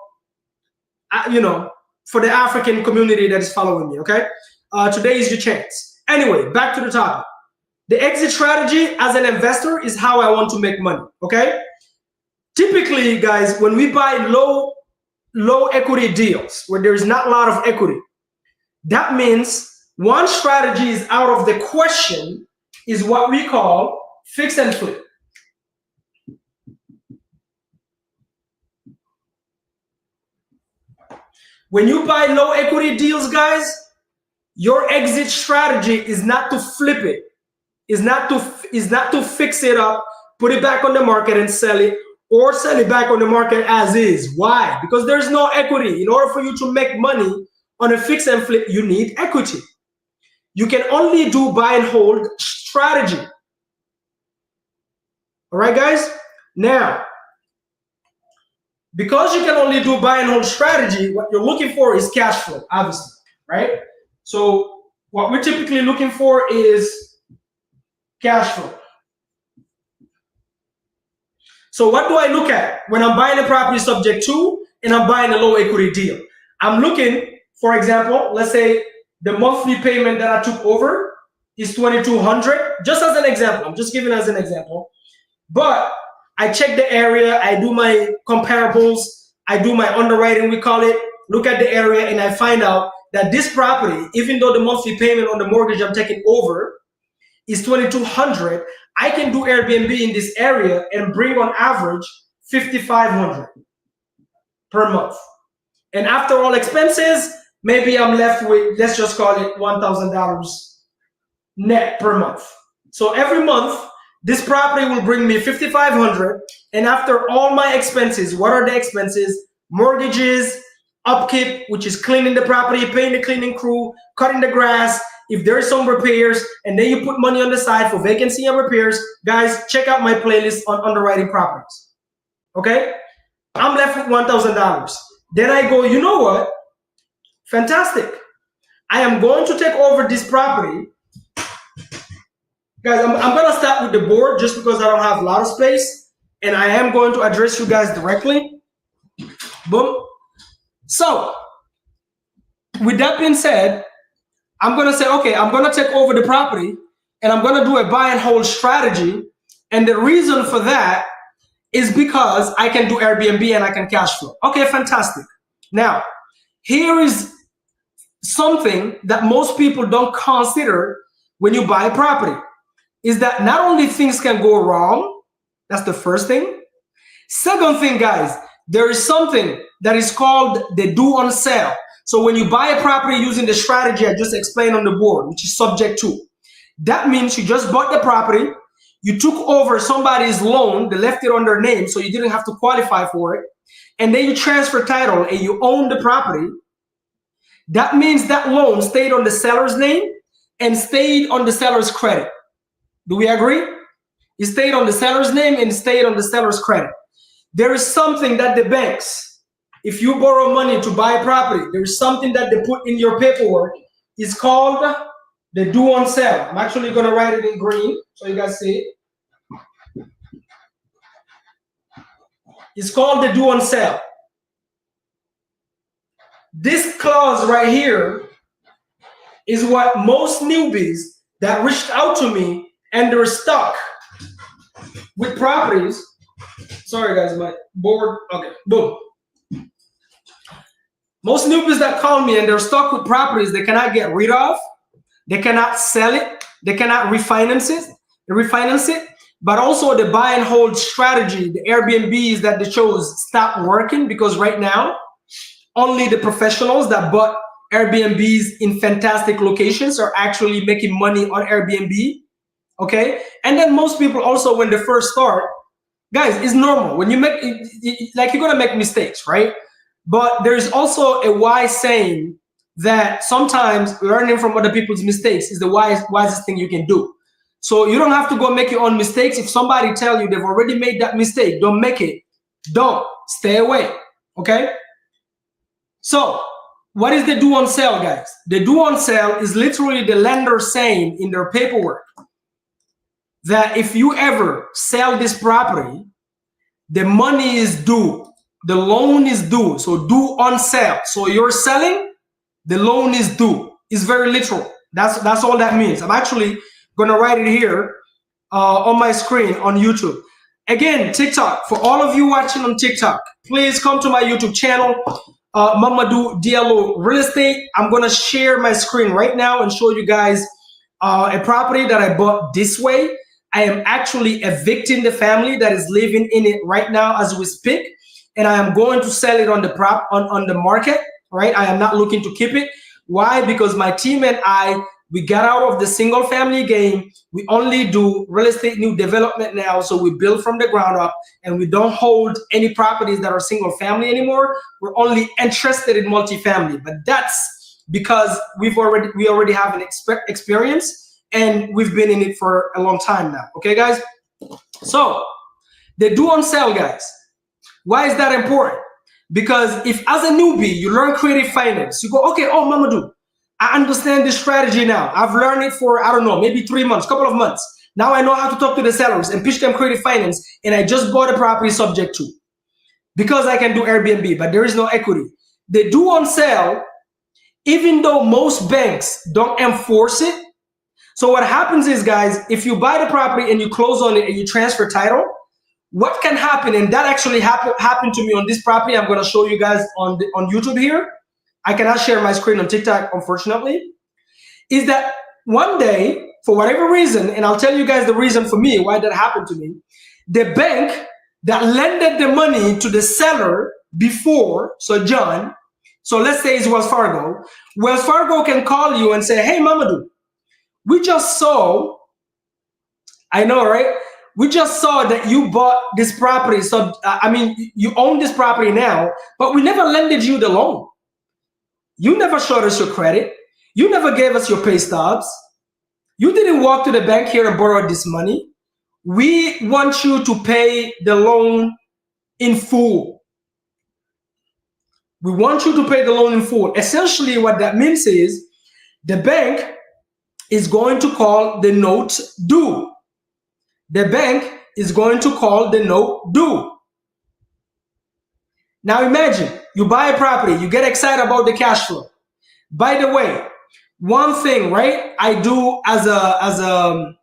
you know, for the African community that is following me, okay? Today is your chance. Anyway, back to the topic. The exit strategy as an investor is how I want to make money, okay? Typically, guys, when we buy low equity deals where there is not a lot of equity, that means one strategy is out of the question, is what we call fix and flip. When you buy low equity deals, guys, your exit strategy is not to flip it, is not to fix it up, put it back on the market and sell it, or sell it back on the market as is. Why? Because there's no equity. In order for you to make money on a fix and flip, you need equity. You can only do buy and hold strategy. All right, guys? Now, because you can only do buy and hold strategy, what you're looking for is cash flow, obviously, right? So what we're typically looking for is cash flow. So what do I look at when I'm buying a property subject to and I'm buying a low equity deal? I'm looking, for example, let's say the monthly payment that I took over is $2,200, just as an example. I'm just giving as an example. But I check the area, I do my comparables, I do my underwriting, we call it, look at the area, and I find out that this property, even though the monthly payment on the mortgage I'm taking over is $2,200, I can do Airbnb in this area and bring on average $5,500 per month. And after all expenses, maybe I'm left with, let's just call it $1,000 net per month. So every month, this property will bring me $5,500, and after all my expenses, what are the expenses? Mortgages, upkeep, which is cleaning the property, paying the cleaning crew, cutting the grass, if there is some repairs, and then you put money on the side for vacancy and repairs. Guys, check out my playlist on underwriting properties. Okay? I'm left with $1,000. Then I go, you know what? Fantastic. I am going to take over this property. Guys, I'm going to start with the board just because I don't have a lot of space, and I am going to address you guys directly. Boom. So, with that being said, I'm going to say, okay, I'm going to take over the property, and I'm going to do a buy and hold strategy. And the reason for that is because I can do Airbnb and I can cash flow. Okay, fantastic. Now, here is something that most people don't consider when you buy a property. Is that not only things can go wrong, that's the first thing. Second thing, guys, there is something that is called the due on sale. So when you buy a property using the strategy I just explained on the board, which is subject to, that means you just bought the property, you took over somebody's loan, they left it on their name, so you didn't have to qualify for it, and then you transfer title and you own the property. That means that loan stayed on the seller's name and stayed on the seller's credit. Do we agree? It stayed on the seller's name and stayed on the seller's credit. There is something that the banks, if you borrow money to buy a property, there is something that they put in your paperwork. It's called the due on sale. I'm actually going to write it in green so you guys see it. It's called the due on sale. This clause right here is what most newbies that reached out to me and they're stuck with properties. Sorry guys, my board, okay, boom. Most newbies that call me and they're stuck with properties they cannot get rid of, they cannot sell it, they cannot refinance it, but also the buy and hold strategy, the Airbnbs that they chose stopped working because right now, only the professionals that bought Airbnbs in fantastic locations are actually making money on Airbnb. Okay, and then most people also when they first start, guys, it's normal when you make like you're gonna make mistakes, right? But there's also a wise saying that sometimes learning from other people's mistakes is the wisest thing you can do. So you don't have to go make your own mistakes. If somebody tell you they've already made that mistake, don't make it. Don't. Stay away. Okay? So what is the due on sale, guys? The due on sale is literally the lender saying in their paperwork that if you ever sell this property, the money is due. The loan is due. So due on sale. So you're selling, the loan is due. It's very literal. That's all that means. I'm actually gonna write it here on my screen on YouTube. Again, TikTok. For all of you watching on TikTok, please come to my YouTube channel, Mamadou Diallo Real Estate. I'm gonna share my screen right now and show you guys a property that I bought this way. I am actually evicting the family that is living in it right now as we speak, and I am going to sell it on the market. Right? I am not looking to keep it. Why? Because my team and I, we got out of the single family game. We only do real estate new development now. So we build from the ground up, and we don't hold any properties that are single family anymore. We're only interested in multifamily, but that's because we already have an experience, and we've been in it for a long time now. Okay, guys? So the due on sale, guys. Why is that important? Because if as a newbie, you learn creative finance, you go, okay, oh, Mamadou, I understand this strategy now. I've learned it for, I don't know, maybe 3 months, couple of months. Now I know how to talk to the sellers and pitch them creative finance, and I just bought a property subject to. Because I can do Airbnb, but there is no equity. The due on sale, even though most banks don't enforce it. So what happens is, guys, if you buy the property and you close on it and you transfer title, what can happen, and that actually happened to me on this property. I'm going to show you guys on YouTube here. I cannot share my screen on TikTok, unfortunately. Is that one day, for whatever reason, and I'll tell you guys the reason for me, why that happened to me, the bank that lended the money to the seller before, so John, so let's say it's Wells Fargo can call you and say, hey, Mamadou, we just saw, I know, right? We just saw that you bought this property. So, you own this property now, but we never lended you the loan. You never showed us your credit. You never gave us your pay stubs. You didn't walk to the bank here and borrow this money. We want you to pay the loan in full. We want you to pay the loan in full. Essentially, what that means is the bank is going to call the note due. The bank is going to call the note due. Now imagine you buy a property, you get excited about the cash flow. By the way, one thing, right? I do as a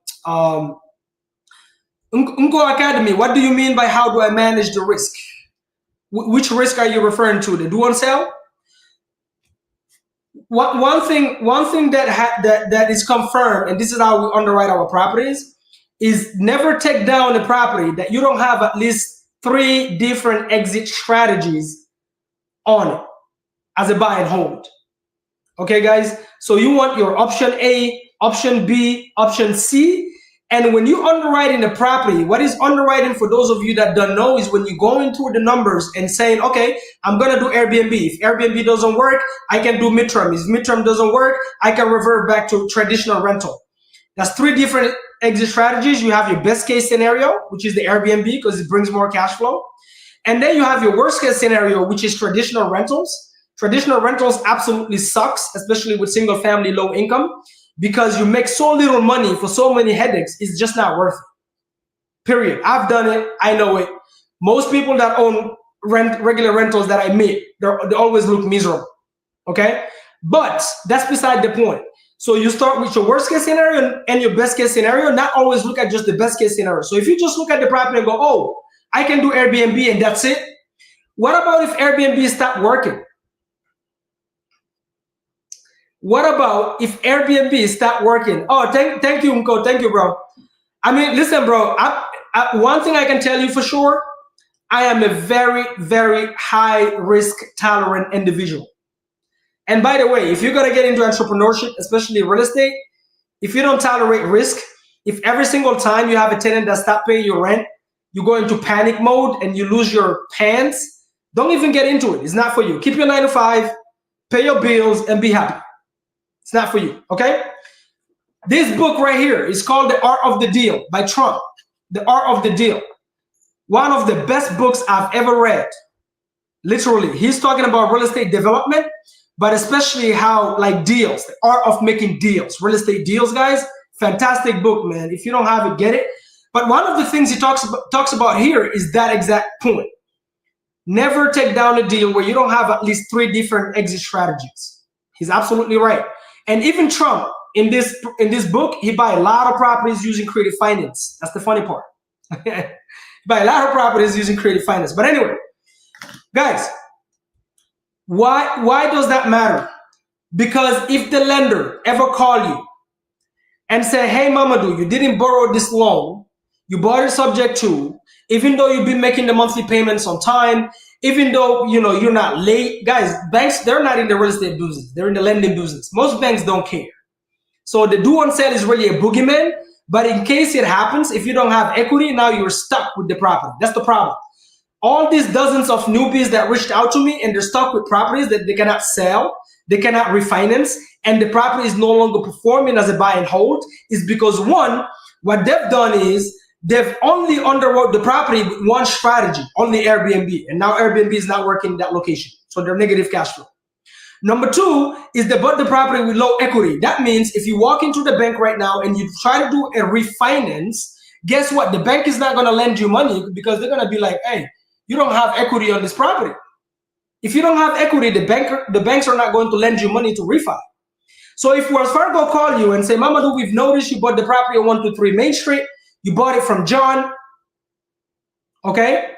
Unko Academy. What do you mean by how do I manage the risk? Which risk are you referring to? The due on sale? One thing that is confirmed, and this is how we underwrite our properties, is never take down a property that you don't have at least 3 different exit strategies on it as a buy and hold. Okay, guys? So you want your option A, option B, option C. And when you underwriting the property, what is underwriting, for those of you that don't know, is when you go into the numbers and saying, okay, I'm going to do Airbnb. If Airbnb doesn't work, I can do midterm. If midterm doesn't work, I can revert back to traditional rental. That's 3 different exit strategies. You have your best case scenario, which is the Airbnb because it brings more cash flow. And then you have your worst case scenario, which is traditional rentals. Traditional rentals absolutely sucks, especially with single family low income, because you make so little money for so many headaches. It's just not worth it. Period. I've done it. I know it. Most people that own regular rentals that I meet, they always look miserable. Okay? But that's beside the point. So you start with your worst case scenario and your best case scenario, not always look at just the best case scenario. So if you just look at the property and go, oh, I can do Airbnb and that's it. What about if Airbnb stopped working? What about if Airbnb stopped working? Oh, thank you, Mko. Thank you, bro. I mean, listen, bro. One thing I can tell you for sure, I am a very, very high risk tolerant individual. And by the way, if you're going to get into entrepreneurship, especially real estate, if you don't tolerate risk, if every single time you have a tenant that stops paying your rent, you go into panic mode and you lose your pants, don't even get into it. It's not for you. Keep your 9 to 5. pay your bills, and be happy. It's not for you, okay? This book right here is called The Art of the Deal by Trump. The Art of the Deal. One of the best books I've ever read. Literally, he's talking about real estate development, but especially how like deals, the art of making deals, real estate deals, guys. Fantastic book, man. If you don't have it, get it. But one of the things he talks about here is that exact point. Never take down a deal where you don't have at least 3 different exit strategies. He's absolutely right. And even Trump, in this book, he buy a lot of properties using creative finance. That's the funny part. He buy a lot of properties using creative finance. But anyway, guys, why does that matter? Because if the lender ever call you and say, hey, Mamadou, you didn't borrow this loan, you bought it subject to, even though you've been making the monthly payments on time, even though you're not late, guys, banks, they're not in the real estate business, they're in the lending business. Most banks don't care. So the due on sale is really a boogeyman, but in case it happens, if you don't have equity, now you're stuck with the property. That's the problem. All these dozens of newbies that reached out to me and they're stuck with properties that they cannot sell, they cannot refinance, and the property is no longer performing as a buy and hold, is because one, what they've done is they've only underwrote the property with one strategy, only Airbnb, and now Airbnb is not working in that location, so they're negative cash flow. Number 2 is they bought the property with low equity. That means if you walk into the bank right now and you try to do a refinance, guess what? The bank is not going to lend you money because they're going to be like, hey, you don't have equity on this property. If you don't have equity, the banks are not going to lend you money to refi. So if Wells Fargo call you and say, Mamadou, we've noticed you bought the property on 123 Main Street, you bought it from John, okay?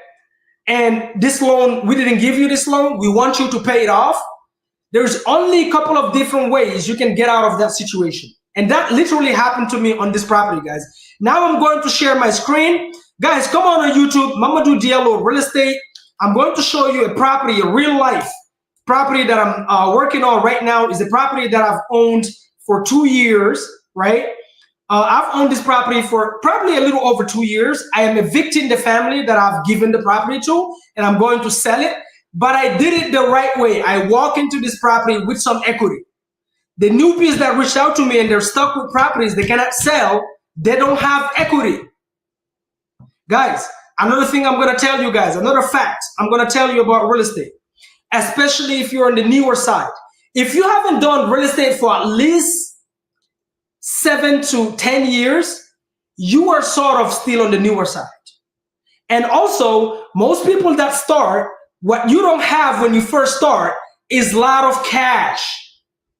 And this loan, we didn't give you this loan, we want you to pay it off. There's only a couple of different ways you can get out of that situation. And that literally happened to me on this property, guys. Now I'm going to share my screen. Guys, come on YouTube, Mamadou Diallo Real Estate. I'm going to show you a property, a real life property that I'm working on right now. Is a property that I've owned for 2 years, right? I've owned this property for probably a little over 2 years. I am evicting the family that I've given the property to, and I'm going to sell it. But I did it the right way. I walk into this property with some equity. The newbies that reached out to me and they're stuck with properties they cannot sell, they don't have equity. Guys, another thing I'm going to tell you guys, another fact I'm going to tell you about real estate, especially if you're on the newer side. If you haven't done real estate for at least 7 to 10 years, you are sort of still on the newer side. And also, most people that start, what you don't have when you first start is a lot of cash.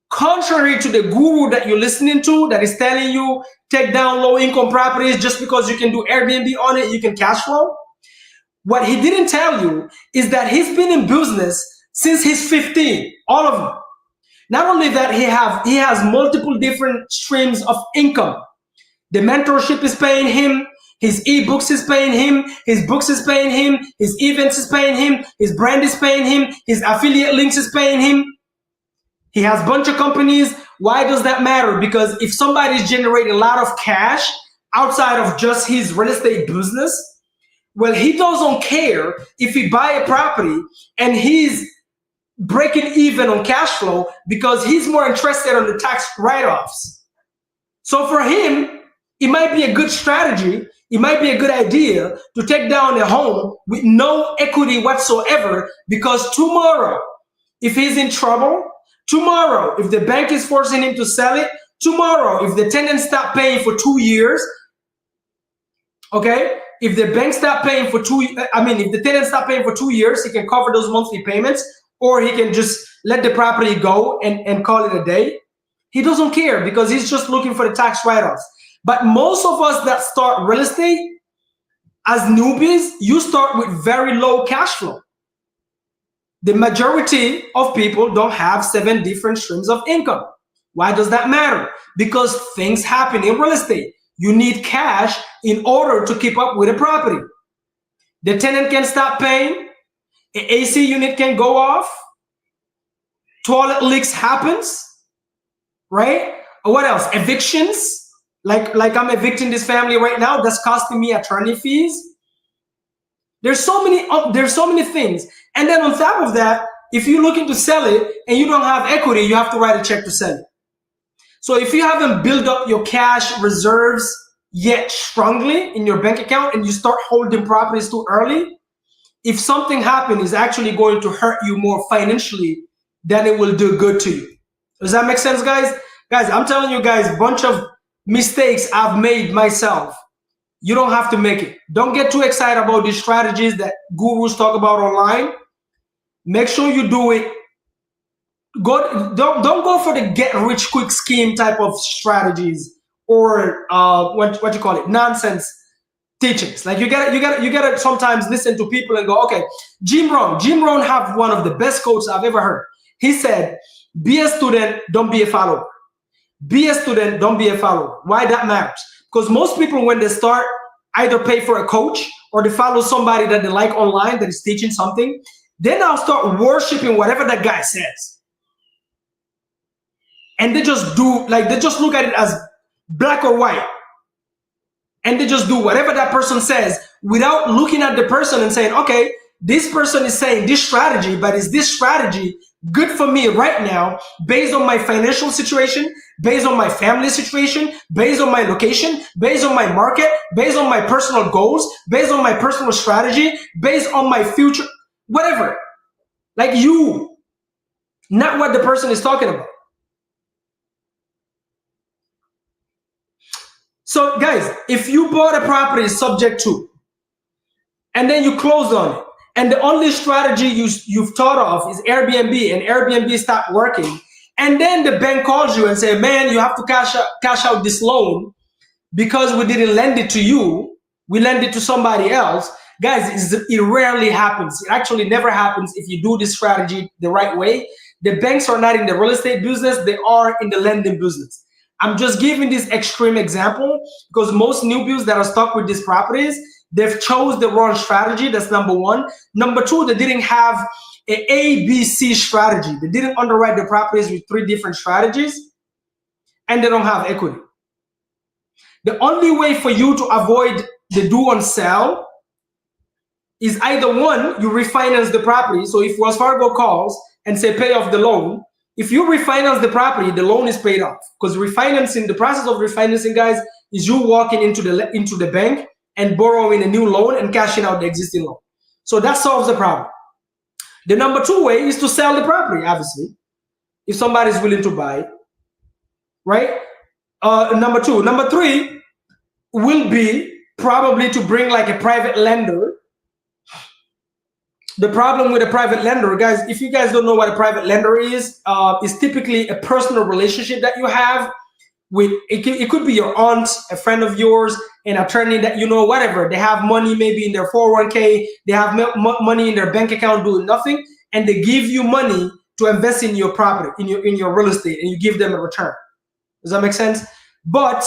Contrary to the guru that you're listening to that is telling you take down low income properties just because you can do Airbnb on it, you can cash flow. What he didn't tell you is that he's been in business since he's 15, all of them. Not only that, he has multiple different streams of income. The mentorship is paying him. His ebooks is paying him, his books is paying him, his events is paying him, his brand is paying him, his affiliate links is paying him. He has a bunch of companies. Why does that matter? Because if somebody is generating a lot of cash outside of just his real estate business, well, he doesn't care if he buy a property and he's breaking even on cash flow because he's more interested on the tax write-offs. So for him, it might be a good strategy. It might be a good idea to take down a home with no equity whatsoever, because tomorrow, if he's in trouble, tomorrow, if the bank is forcing him to sell it, tomorrow, if the tenant stop paying for 2 years, okay, if the bank stop paying for if the tenant stop paying for 2 years, he can cover those monthly payments, or he can just let the property go and call it a day. He doesn't care because he's just looking for the tax write-offs. But most of us that start real estate as newbies, you start with very low cash flow. The majority of people don't have 7 different streams of income. Why does that matter? Because things happen in real estate. You need cash in order to keep up with a property. The tenant can stop paying, an AC unit can go off, toilet leaks happens, right? What else? Evictions. Like I'm evicting this family right now. That's costing me attorney fees. There's so many things. And then on top of that, if you're looking to sell it and you don't have equity, you have to write a check to sell it. So if you haven't built up your cash reserves yet strongly in your bank account and you start holding properties too early, if something happens, it's actually going to hurt you more financially than it will do good to you. Does that make sense, guys? Guys, I'm telling you guys, a bunch of mistakes I've made myself. You don't have to make it. Don't get too excited about these strategies that gurus talk about online. Make sure you do it. Don't go for the get rich quick scheme type of strategies or what you call it, nonsense teachings. Like you gotta sometimes listen to people and go, okay, Jim Rohn have one of the best quotes I've ever heard. He said, be a student, don't be a follower. Be a student, don't be a follower. Why that matters? Because most people, when they start, either pay for a coach or they follow somebody that they like online that is teaching something, they now start worshiping whatever that guy says. And they just do, like, they just look at it as black or white. And they just do whatever that person says without looking at the person and saying, okay, this person is saying this strategy, but is this strategy good for me right now based on my financial situation, based on my family situation, based on my location, based on my market, based on my personal goals, based on my personal strategy, based on my future, whatever. Like you, not what the person is talking about. So guys, if you bought a property subject to, and then you closed on it, and the only strategy you've thought of is Airbnb, and Airbnb stopped working, and then the bank calls you and say, man, you have to cash out this loan because we didn't lend it to you, we lend it to somebody else. Guys, it rarely happens. It actually never happens if you do this strategy the right way. The banks are not in the real estate business, they are in the lending business. I'm just giving this extreme example because most newbies that are stuck with these properties, they've chose the wrong strategy. That's number one. Number two, they didn't have an ABC strategy. They didn't underwrite the properties with 3 different strategies, and they don't have equity. The only way for you to avoid the do on sell is either one, you refinance the property. So if Wells Fargo calls and say pay off the loan, if you refinance the property, the loan is paid off. Because refinancing, the process of refinancing, guys, is you walking into the bank and borrowing a new loan and cashing out the existing loan. So that solves the problem. The number 2 way is to sell the property, obviously, if somebody's willing to buy it, right? Number 2. Number 3 will be probably to bring like a private lender. The problem with a private lender, guys, if you guys don't know what a private lender is typically a personal relationship that you have with, it could be your aunt, a friend of yours, an attorney that you know, whatever. They have money maybe in their 401k, they have money in their bank account doing nothing, and they give you money to invest in your property, in your real estate, and you give them a return. Does that make sense? But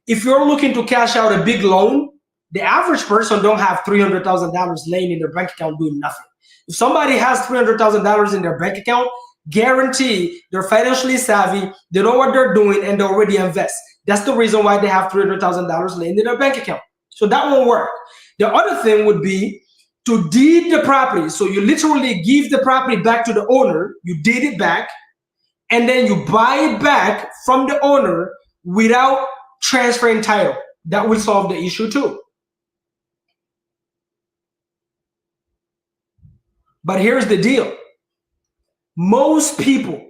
if you're looking to cash out a big loan, the average person don't have $300,000 laying in their bank account doing nothing. If somebody has $300,000 in their bank account, guarantee they're financially savvy, they know what they're doing, and they already invest. That's the reason why they have $300,000 laying in their bank account. So that won't work. The other thing would be to deed the property. So you literally give the property back to the owner, you deed it back, and then you buy it back from the owner without transferring title. That will solve the issue too. But here's the deal. Most people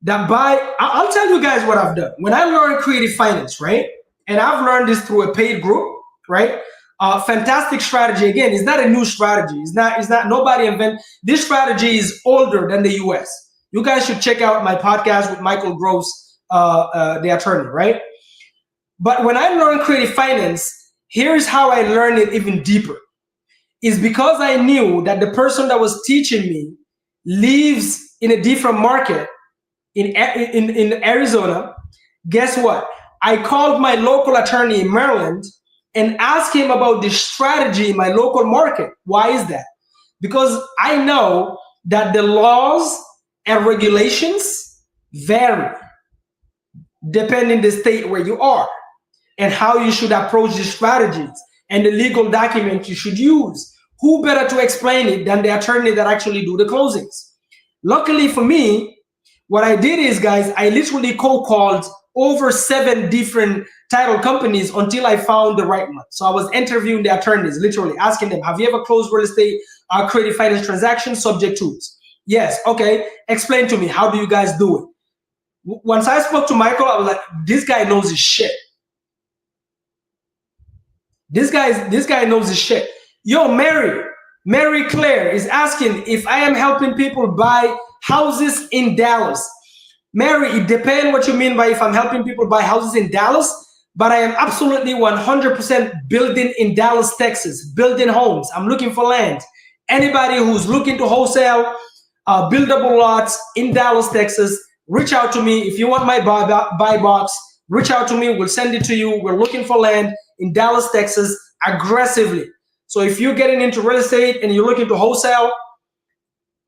that buy, I'll tell you guys what I've done. When I learned creative finance, right? And I've learned this through a paid group, right? Fantastic strategy. Again, it's not a new strategy. It's not nobody invent. This strategy is older than the US. You guys should check out my podcast with Michael Gross, the attorney, right? But when I learned creative finance, here's how I learned it even deeper. Is because I knew that the person that was teaching me lives in a different market in Arizona. Guess what? I called my local attorney in Maryland and asked him about the strategy in my local market. Why is that? Because I know that the laws and regulations vary depending the state where you are and how you should approach the strategies and the legal documents you should use. Who better to explain it than the attorney that actually do the closings? Luckily for me, what I did is, guys, I literally cold called over 7 different title companies until I found the right one. So I was interviewing the attorneys, literally asking them, have you ever closed real estate credit finance transactions subject to? Yes. Okay. Explain to me, how do you guys do it? Once I spoke to Michael, I was like, this guy knows his shit. This guy knows his shit. Yo, Mary Claire is asking if I am helping people buy houses in Dallas. Mary, it depends what you mean by if I'm helping people buy houses in Dallas, but I am absolutely 100% building in Dallas, Texas, building homes. I'm looking for land. Anybody who's looking to wholesale buildable lots in Dallas, Texas, reach out to me. If you want my buy box, reach out to me. We'll send it to you. We're looking for land in Dallas, Texas, aggressively. So if you're getting into real estate and you're looking to wholesale,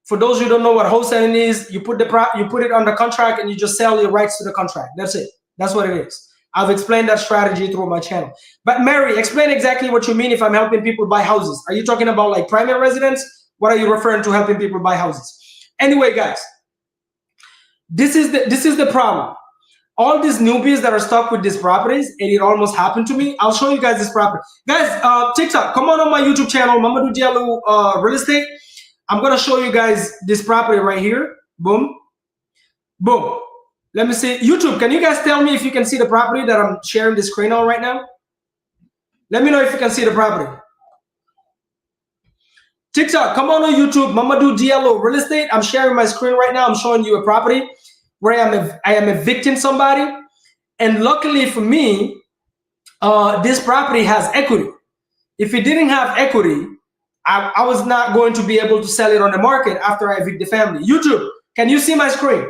for those who don't know what wholesaling is, you put it under contract and you just sell your rights to the contract. That's it. That's what it is. I've explained that strategy through my channel. But Mary, explain exactly what you mean if I'm helping people buy houses. Are you talking about like primary residence? What are you referring to helping people buy houses? Anyway, guys, this is the problem. All these newbies that are stuck with these properties, and it almost happened to me. I'll show you guys this property. Guys, TikTok, come on my YouTube channel, Mamadou Diallo Real Estate. I'm gonna show you guys this property right here. Boom, boom. Let me see. YouTube, can you guys tell me if you can see the property that I'm sharing the screen on right now? Let me know if you can see the property. TikTok, come on YouTube, Mamadou Diallo Real Estate. I'm sharing my screen right now. I'm showing you a property where I am evicting somebody. And luckily for me, this property has equity. If it didn't have equity, I was not going to be able to sell it on the market after I evict the family. YouTube, can you see my screen?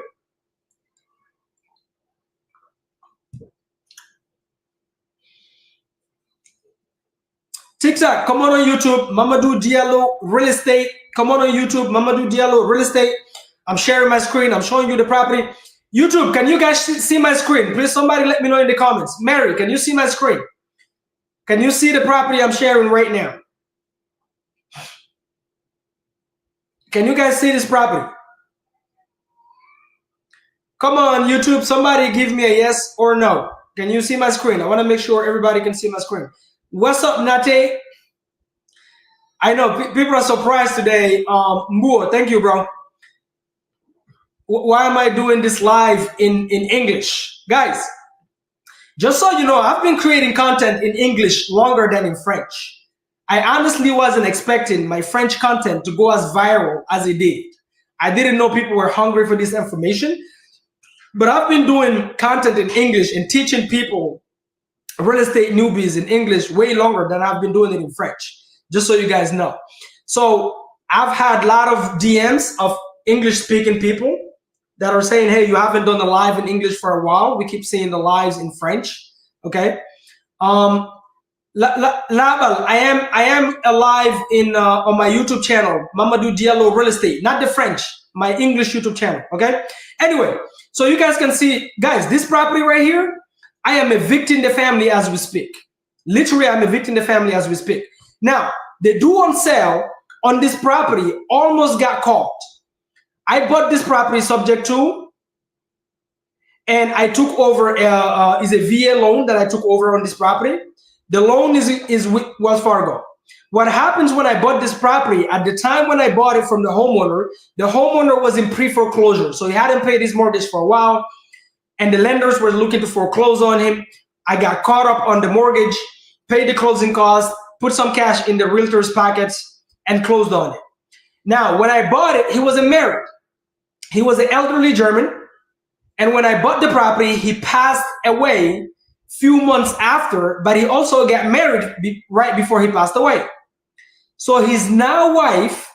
TikTok, come on YouTube, Mamadou Diallo Real Estate. Come on YouTube, Mamadou Diallo Real Estate. I'm sharing my screen. I'm showing you the property. YouTube, can you guys see my screen? Please, somebody let me know in the comments. Mary, can you see my screen? Can you see the property I'm sharing right now? Can you guys see this property? Come on, YouTube, somebody give me a yes or no. Can you see my screen? I want to make sure everybody can see my screen. What's up, Nate? I know people are surprised today. Mbuo, thank you, bro. Why am I doing this live in English? Guys, just so you know, I've been creating content in English longer than in French. I honestly wasn't expecting my French content to go as viral as it did. I didn't know people were hungry for this information, but I've been doing content in English and teaching people real estate newbies in English way longer than I've been doing it in French, just so you guys know. So I've had a lot of DMs of English speaking people that are saying, hey, you haven't done the live in English for a while. We keep seeing the lives in French. Okay. Labal, I am alive in on my YouTube channel, Mamadou Diallo Real Estate, not the French, my English YouTube channel. Okay. Anyway, so you guys can see, guys, this property right here, I am evicting the family as we speak. Literally, I'm evicting the family as we speak. Now, the due on sale on this property almost got caught. I bought this property subject to, and I took over is a VA loan that I took over on this property. The loan is with Wells Fargo. What happens when I bought this property, at the time when I bought it from the homeowner was in pre-foreclosure. So he hadn't paid his mortgage for a while, and the lenders were looking to foreclose on him. I got caught up on the mortgage, paid the closing costs, put some cash in the realtor's pockets, and closed on it. Now, when I bought it, he wasn't married. He was an elderly German. And when I bought the property, he passed away few months after, but he also got married right before he passed away. So his now wife,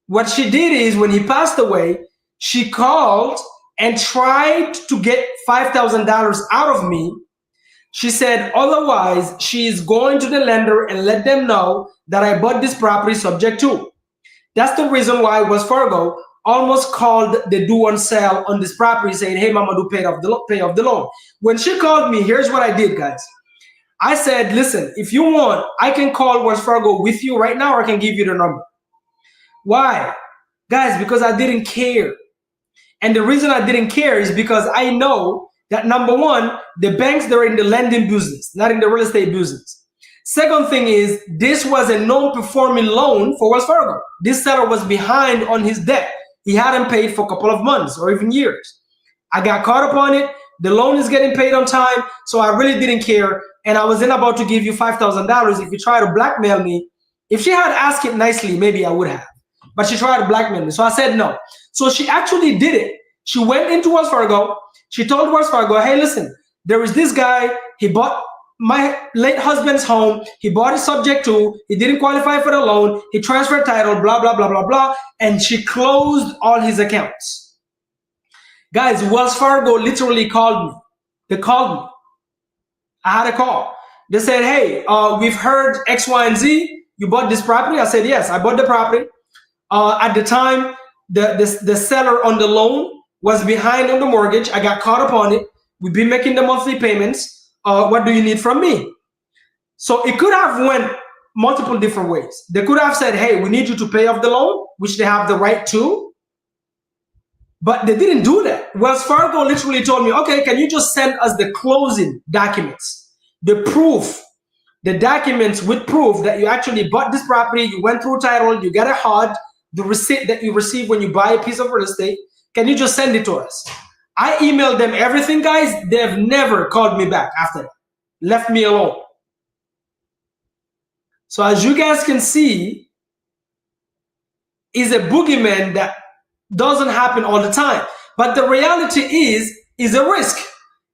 what she did is when he passed away, she called and tried to get $5,000 out of me. She said, otherwise, she is going to the lender and let them know that I bought this property subject to. That's the reason why Wells Fargo almost called the due on sale on this property saying, hey, Mamadou, pay off the loan. When she called me, here's what I did, guys. I said, listen, if you want, I can call Wells Fargo with you right now, or I can give you the number. Why? Guys, because I didn't care. And the reason I didn't care is because I know that number one, the banks, they're in the lending business, not in the real estate business. Second thing is, this was a non-performing loan for Wells Fargo. This seller was behind on his debt. He hadn't paid for a couple of months or even years. I got caught up on it. The loan is getting paid on time, so I really didn't care. And I wasn't about to give you $5,000 if you try to blackmail me. If she had asked it nicely, maybe I would have. But she tried to blackmail me, so I said no. So she actually did it. She went into Wells Fargo. She told Wells Fargo, hey, listen, there is this guy. He bought my late husband's home. He bought it subject to. He didn't qualify for the loan. He transferred title, blah, blah, blah, blah, blah. And she closed all his accounts. Guys, Wells Fargo literally called me. They called me. I had a call. They said, hey, we've heard X, Y, and Z. You bought this property? I said, yes, I bought the property. At the time, the seller on the loan was behind on the mortgage. I got caught up on it. We've been making the monthly payments. What do you need from me? So it could have went multiple different ways. They could have said, hey, we need you to pay off the loan, which they have the right to. But they didn't do that. Wells Fargo literally told me, okay, can you just send us the closing documents, the proof, the documents with proof that you actually bought this property, you went through title, you got a HUD, the receipt that you receive when you buy a piece of real estate. Can you just send it to us? I emailed them everything, guys. They've never called me back after that. Left me alone. So as you guys can see, is a boogeyman that doesn't happen all the time. But the reality is a risk.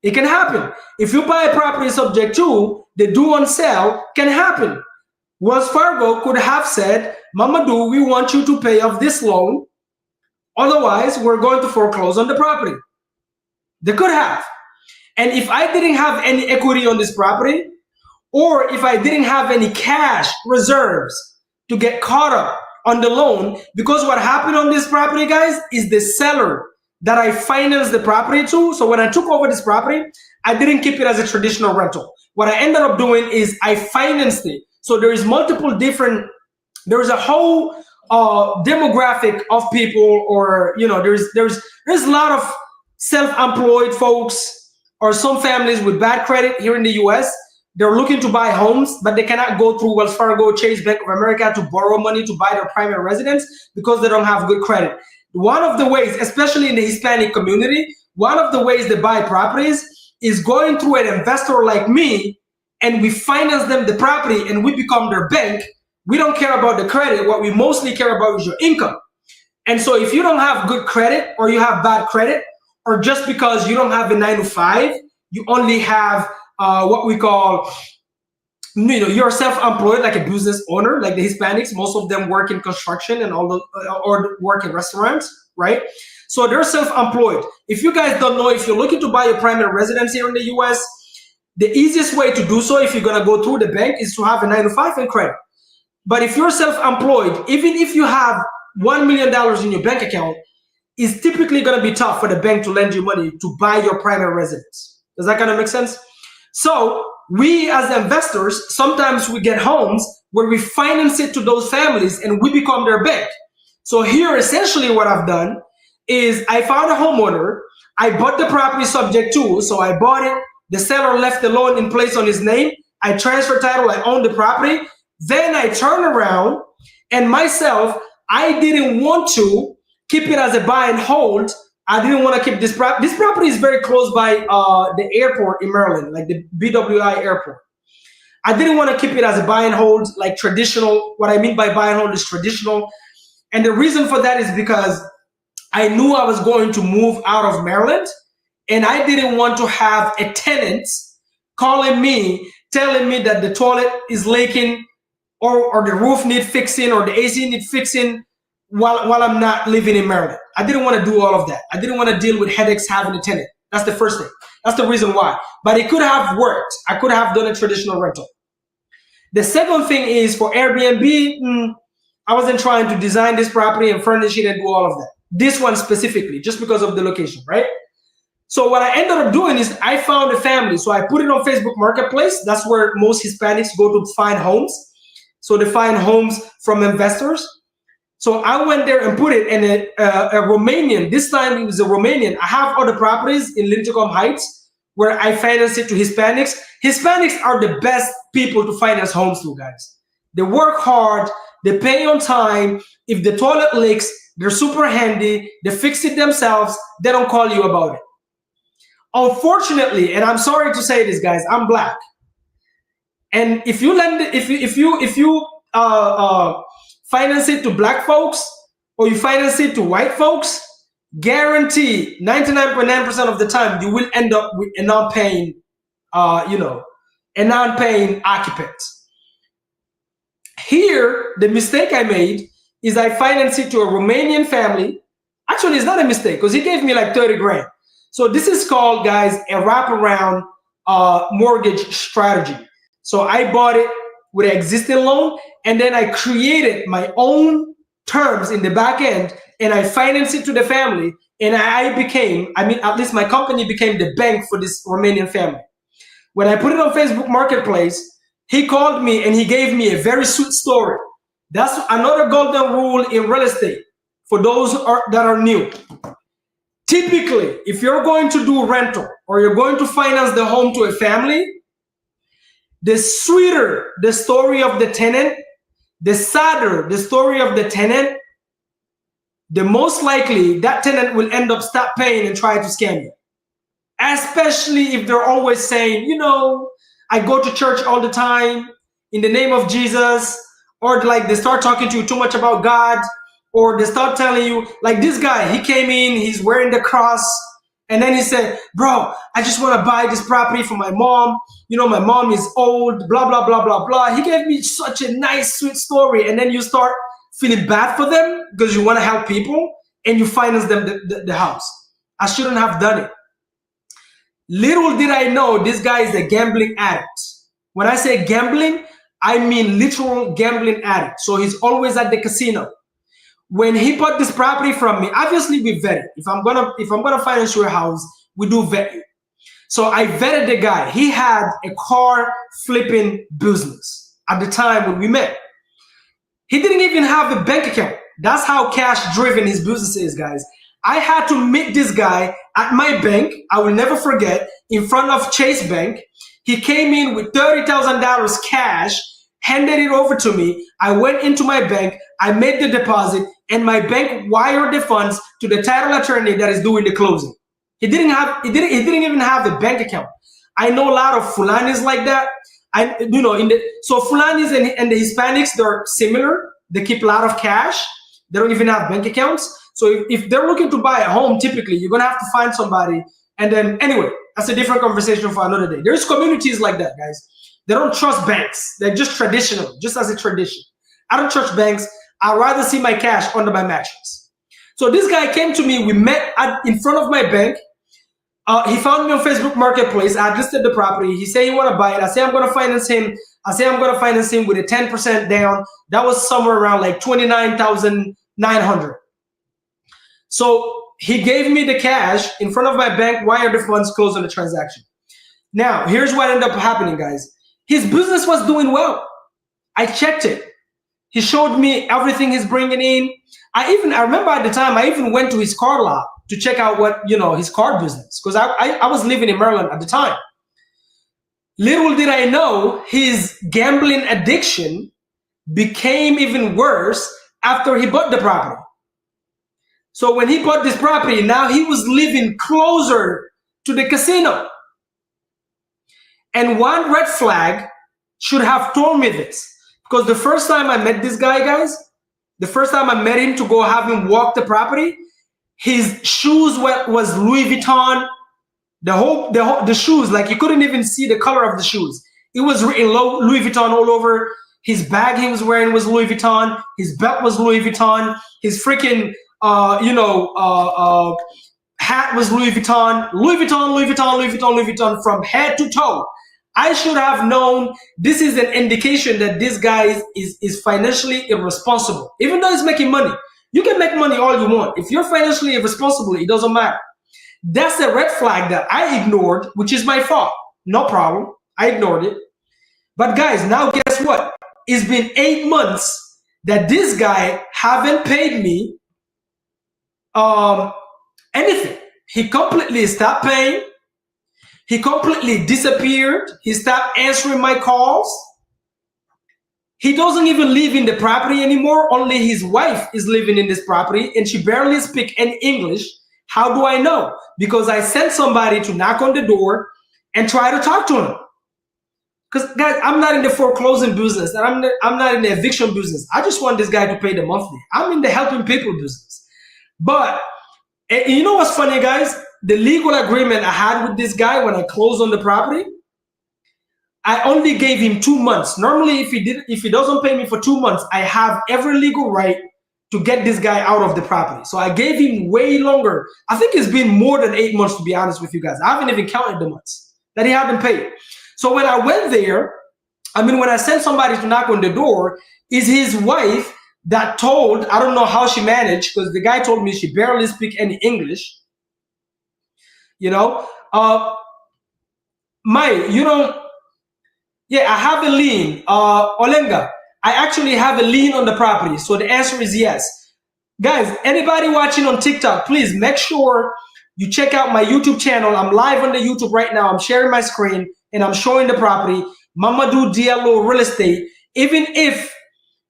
It can happen. If you buy a property subject to, the due on sale can happen. Wells Fargo could have said, Mamadou, we want you to pay off this loan. Otherwise, we're going to foreclose on the property. They could have. And if I didn't have any equity on this property, or if I didn't have any cash reserves to get caught up on the loan, because what happened on this property, guys, is the seller that I financed the property to. So when I took over this property, I didn't keep it as a traditional rental. What I ended up doing is I financed it. So there is multiple different, there is a whole demographic of people, or there's a lot of self-employed folks or some families with bad credit here in the US. They're looking to buy homes, but they cannot go through Wells Fargo, Chase, Bank of America to borrow money to buy their primary residence because they don't have good credit. One of the ways, especially in the Hispanic community, one of the ways they buy properties is going through an investor like me, and we finance them the property and we become their bank. We don't care about the credit. What we mostly care about is your income. And so if you don't have good credit, or you have bad credit, or just because you don't have a 9-to-5, you only have what we call, you're self-employed, like a business owner, like the Hispanics. Most of them work in construction and all the, or work in restaurants, right? So they're self-employed. If you guys don't know, if you're looking to buy a primary residence here in the US, the easiest way to do so, if you're gonna go through the bank, is to have a 9-to-5 and credit. But if you're self-employed, even if you have $1 million in your bank account, it's typically gonna be tough for the bank to lend you money to buy your primary residence. Does that kind of make sense? So we as investors, sometimes we get homes where we finance it to those families and we become their bank. So here, essentially what I've done is I found a homeowner, I bought the property subject to, so I bought it, the seller left the loan in place on his name, I transferred title, I own the property, then I turn around and myself, I didn't want to keep it as a buy and hold. I didn't want to keep this property. This property is very close by the airport in Maryland, like the BWI airport. I didn't want to keep it as a buy and hold, like traditional. What I mean by buy and hold is traditional. And the reason for that is because I knew I was going to move out of Maryland, and I didn't want to have a tenant calling me, telling me that the toilet is leaking, or the roof needs fixing, or the AC needs fixing, while I'm not living in Maryland. I didn't want to do all of that. I didn't want to deal with headaches having a tenant. That's the first thing. That's the reason why. But it could have worked. I could have done a traditional rental. The second thing is for Airbnb, I wasn't trying to design this property and furnish it and do all of that. This one specifically, just because of the location, right? So what I ended up doing is I found a family. So I put it on Facebook Marketplace. That's where most Hispanics go to find homes. So they find homes from investors. So I went there and put it in a Romanian. This time it was a Romanian. I have other properties in Linticom Heights where I finance it to Hispanics. Hispanics are the best people to finance homes to, guys. They work hard, they pay on time. If the toilet leaks, they're super handy, they fix it themselves, they don't call you about it. Unfortunately, and I'm sorry to say this, guys, I'm black. And if you lend it, if you finance it to black folks or you finance it to white folks, guarantee 99.9% of the time you will end up with a non-paying, a non-paying occupant. Here, the mistake I made is I financed it to a Romanian family. Actually, it's not a mistake because he gave me like 30 grand. So this is called, guys, a wraparound mortgage strategy. So I bought it with an existing loan, and then I created my own terms in the back end, and I financed it to the family, and at least my company became the bank for this Romanian family. When I put it on Facebook Marketplace, he called me and he gave me a very sweet story. That's another golden rule in real estate for those that are new. Typically, if you're going to do rental or you're going to finance the home to a family, the sweeter the story of the tenant, the sadder the story of the tenant, the most likely that tenant will end up stop paying and try to scam you. Especially if they're always saying, I go to church all the time in the name of Jesus, or like they start talking to you too much about God, or they start telling you, like this guy, he came in, he's wearing the cross, and then he said, bro, I just want to buy this property for my mom. My mom is old, blah, blah, blah, blah, blah. He gave me such a nice, sweet story. And then you start feeling bad for them because you want to help people and you finance them the house. I shouldn't have done it. Little did I know this guy is a gambling addict. When I say gambling, I mean literal gambling addict. So he's always at the casino. When he bought this property from me, obviously we vetted. If I'm gonna finance your house, we do vetting. So I vetted the guy. He had a car flipping business at the time when we met. He didn't even have a bank account. That's how cash driven his business is, guys. I had to meet this guy at my bank. I will never forget, in front of Chase Bank. He came in with $30,000 cash, handed it over to me. I went into my bank, I made the deposit, and my bank wired the funds to the title attorney that is doing the closing. He didn't even have a bank account. I know a lot of Fulanis like that. So Fulanis and the Hispanics, they're similar. They keep a lot of cash. They don't even have bank accounts. So if they're looking to buy a home, typically you're gonna have to find somebody. And then anyway, that's a different conversation for another day. There's communities like that, guys. They don't trust banks. They're just traditional, just as a tradition. I don't trust banks. I'd rather see my cash under my mattress. So this guy came to me. We met in front of my bank. He found me on Facebook Marketplace. I listed the property. He said he want to buy it. I say I'm going to finance him. I say I'm going to finance him with a 10% down. That was somewhere around like $29,900. So he gave me the cash in front of my bank, wired the funds, closed on the transaction. Now, here's what ended up happening, guys. His business was doing well. I checked it. He showed me everything he's bringing in. I remember at the time, I even went to his car lot to check out what, his car business, because I was living in Maryland at the time. Little did I know his gambling addiction became even worse after he bought the property. So when he bought this property, now he was living closer to the casino. And one red flag should have told me this, because the first time I met this guy, guys, the first time I met him to go have him walk the property, his shoes was Louis Vuitton. The shoes, like you couldn't even see the color of the shoes. It was written Louis Vuitton all over. His bag he was wearing was Louis Vuitton. His belt was Louis Vuitton. His freaking hat was Louis Vuitton. Louis Vuitton, Louis Vuitton, Louis Vuitton, Louis Vuitton from head to toe. I should have known this is an indication that this guy is financially irresponsible. Even though he's making money, you can make money all you want. If you're financially irresponsible, it doesn't matter. That's a red flag that I ignored, which is my fault. No problem. I ignored it. But guys, now guess what? It's been 8 months that this guy haven't paid me anything. He completely stopped paying. He completely disappeared. He stopped answering my calls. He doesn't even live in the property anymore. Only his wife is living in this property, and she barely speaks any English. How do I know? Because I sent somebody to knock on the door and try to talk to him. Because guys, I'm not in the foreclosing business, and I'm not in the eviction business. I just want this guy to pay the monthly. I'm in the helping people business. But you know what's funny, guys? The legal agreement I had with this guy when I closed on the property, I only gave him 2 months. Normally, if he doesn't pay me for 2 months, I have every legal right to get this guy out of the property. So I gave him way longer. I think it's been more than 8 months, to be honest with you guys. I haven't even counted the months that he hadn't paid. So when I went there, when I sent somebody to knock on the door, is his wife that told, I don't know how she managed, because the guy told me she barely speaks any English. Yeah, I have a lien. Olenga, I actually have a lien on the property. So the answer is yes. Guys, anybody watching on TikTok, please make sure you check out my YouTube channel. I'm live on the YouTube right now. I'm sharing my screen and I'm showing the property, Mamadou Diallo Real Estate. Even if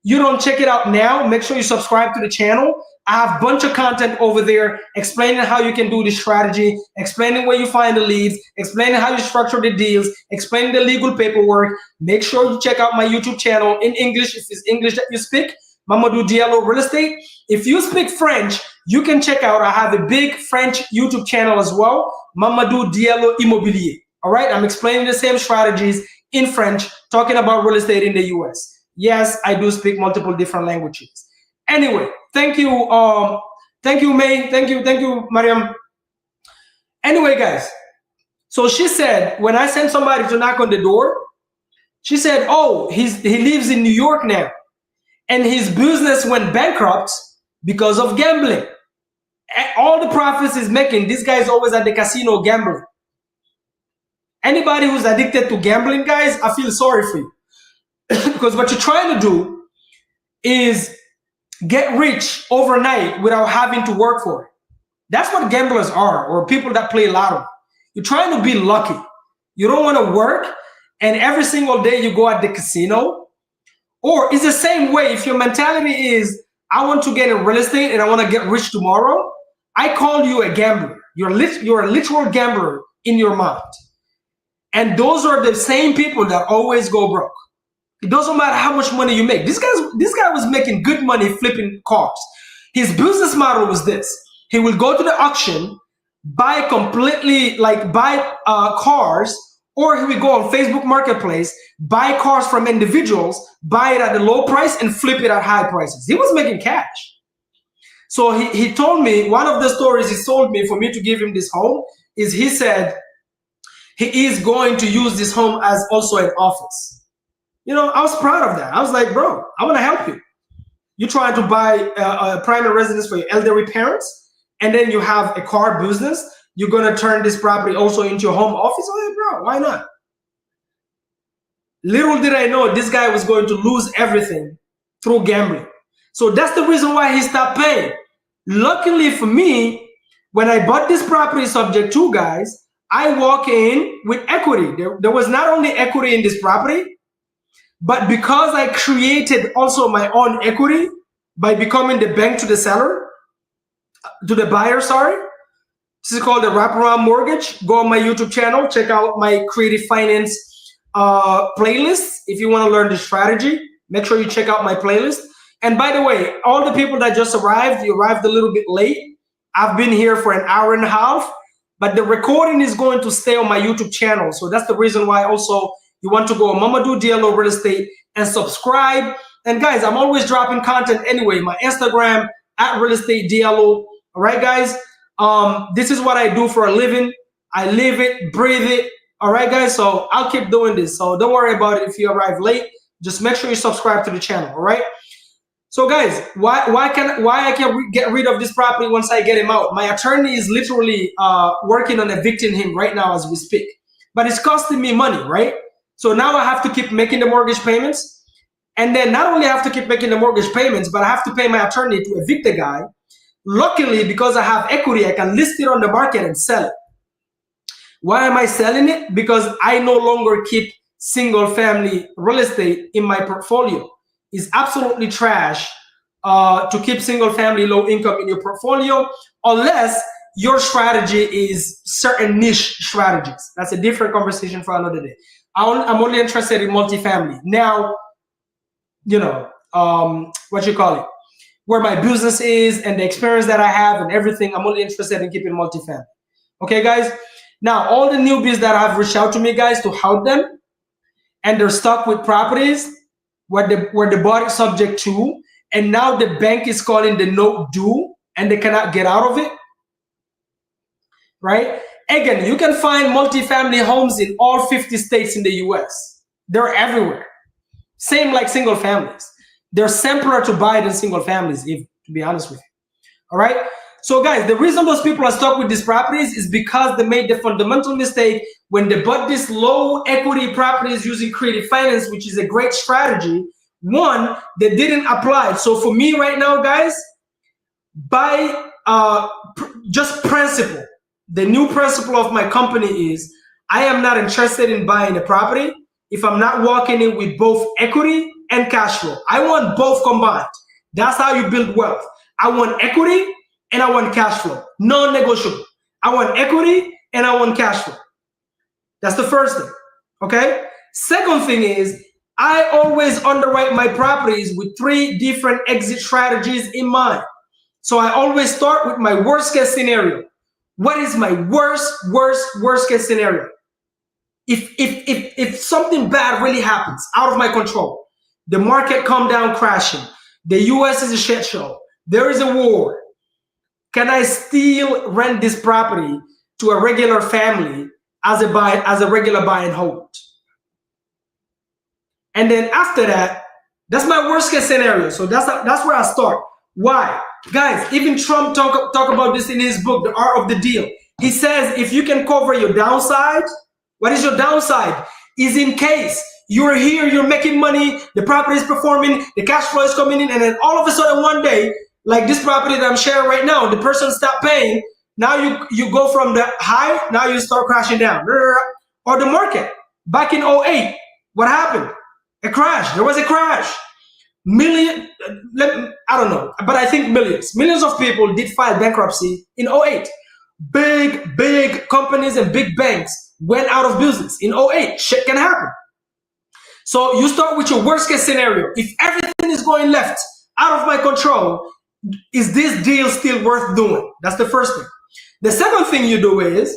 you don't check it out now, make sure you subscribe to the channel. I have a bunch of content over there explaining how you can do this strategy, explaining where you find the leads, explaining how you structure the deals, explaining the legal paperwork. Make sure you check out my YouTube channel in English if it's English that you speak, Mamadou Diallo Real Estate. If you speak French, you can check out, I have a big French YouTube channel as well, Mamadou Diallo Immobilier. All right, I'm explaining the same strategies in French, talking about real estate in the US. Yes, I do speak multiple different languages. Anyway, thank you, May. Thank you, Mariam. Anyway, guys, so she said, when I sent somebody to knock on the door, she said, oh, he lives in New York now, and his business went bankrupt because of gambling. All the profits he's making, this guy is always at the casino gambling. Anybody who's addicted to gambling, guys, I feel sorry for you. Because what you're trying to do is get rich overnight without having to work for it. That's what gamblers are, or people that play lotto. You're trying to be lucky. You don't want to work, and every single day you go at the casino. Or it's the same way if your mentality is, I want to get in real estate and I want to get rich tomorrow. I call you a gambler. You're a literal gambler in your mind. And those are the same people that always go broke. It doesn't matter how much money you make. This guy was making good money flipping cars. His business model was this. He will go to the auction, buy cars, or he will go on Facebook Marketplace, buy cars from individuals, buy it at a low price and flip it at high prices. He was making cash. So he told me, one of the stories he told me for me to give him this home is he said he is going to use this home as also an office. I was proud of that. I was like, bro, I want to help you. You're trying to buy a primary residence for your elderly parents, and then you have a car business. You're going to turn this property also into your home office? Oh, yeah, bro, why not? Little did I know this guy was going to lose everything through gambling. So that's the reason why he stopped paying. Luckily for me, when I bought this property subject to, guys, I walk in with equity. There was not only equity in this property, but because I created also my own equity by becoming the bank to the seller, to the buyer, sorry. This is called the wraparound mortgage. Go on my YouTube channel, check out my creative finance playlist. If you want to learn the strategy, make sure you check out my playlist. And by the way, all the people that just arrived, you arrived a little bit late. I've been here for an hour and a half, but the recording is going to stay on my YouTube channel. So that's the reason why also you want to go on Mamadou Diallo Real Estate and subscribe. And guys, I'm always dropping content anyway. My Instagram at Real Estate Diallo. All right, guys. This is what I do for a living. I live it, breathe it. All right, guys. So I'll keep doing this. So don't worry about it if you arrive late. Just make sure you subscribe to the channel. All right. So guys, why I can get rid of this property once I get him out? My attorney is literally working on evicting him right now as we speak. But it's costing me money, right? So now I have to keep making the mortgage payments. And then not only have to keep making the mortgage payments, but I have to pay my attorney to evict the guy. Luckily, because I have equity, I can list it on the market and sell it. Why am I selling it? Because I no longer keep single family real estate in my portfolio. It's absolutely trash to keep single family low income in your portfolio unless your strategy is certain niche strategies. That's a different conversation for another day. I'm only interested in multifamily. Now, you know, what you call it, where my business is and the experience that I have and everything, I'm only interested in keeping multifamily. Okay, guys? Now, all the newbies that have reached out to me, guys, to help them, and they're stuck with properties where the bought is subject to, and now the bank is calling the note due, and they cannot get out of it, right? Again, you can find multifamily homes in all 50 states in the US. They're everywhere. Same like single families. They're simpler to buy than single families, to be honest with you. All right? So guys, the reason those people are stuck with these properties is because they made the fundamental mistake when they bought these low equity properties using creative finance, which is a great strategy. One, they didn't apply it. So for me right now, guys, by just principle, the new principle of my company is I am not interested in buying a property if I'm not walking in with both equity and cash flow. I want both combined. That's how you build wealth. I want equity and I want cash flow. Non-negotiable. I want equity and I want cash flow. That's the first thing. Okay? Second thing is I always underwrite my properties with 3 different exit strategies in mind. So I always start with my worst case scenario. What is my worst case scenario? If something bad really happens out of my control, the market come down crashing, the US is a shit show, there is a war, can I still rent this property to a regular family as a regular buy and hold? And then after that, that's my worst case scenario. So that's where I start. Why? Guys, even Trump talk about this in his book, The Art of the Deal. He says if you can cover your downside, what is your downside? Is in case you're here, you're making money, the property is performing, the cash flow is coming in, and then all of a sudden one day, like this property that I'm sharing right now, the person stopped paying. Now you go from the high, now you start crashing down. Or the market. Back in 2008, what happened? A crash. There was a crash. I don't know, but I think millions of people did file bankruptcy in 2008. Big companies and big banks went out of business in 2008. Shit can happen. So you start with your worst case scenario. If everything is going left, out of my control, is this deal still worth doing? That's the first thing. The second thing you do is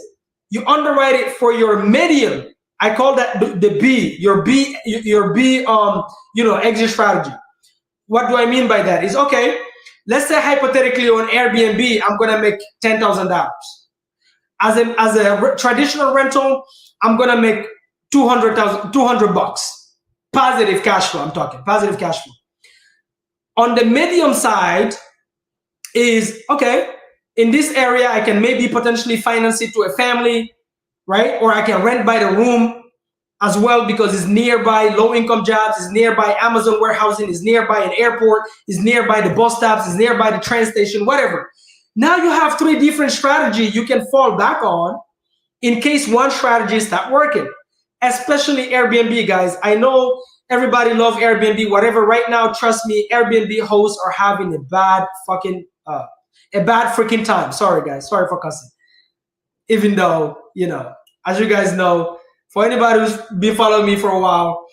you underwrite it for your medium. I call that the B, your B, exit strategy. What do I mean by that? Is okay, let's say hypothetically on Airbnb, I'm gonna make $10,000. As a traditional rental, I'm gonna make $200. Positive cash flow, I'm talking, positive cash flow. On the medium side is, okay, in this area, I can maybe potentially finance it to a family, right? Or I can rent by the room as well because it's nearby low income jobs, it's nearby Amazon warehousing, it's nearby an airport, it's nearby the bus stops, it's nearby the train station, whatever. Now you have 3 different strategies you can fall back on in case one strategy stops working, especially Airbnb, guys. I know everybody loves Airbnb, whatever. Right now, trust me, Airbnb hosts are having a bad freaking time. Sorry, guys. Sorry for cussing. Even though, as you guys know, for anybody who's been following me for a while,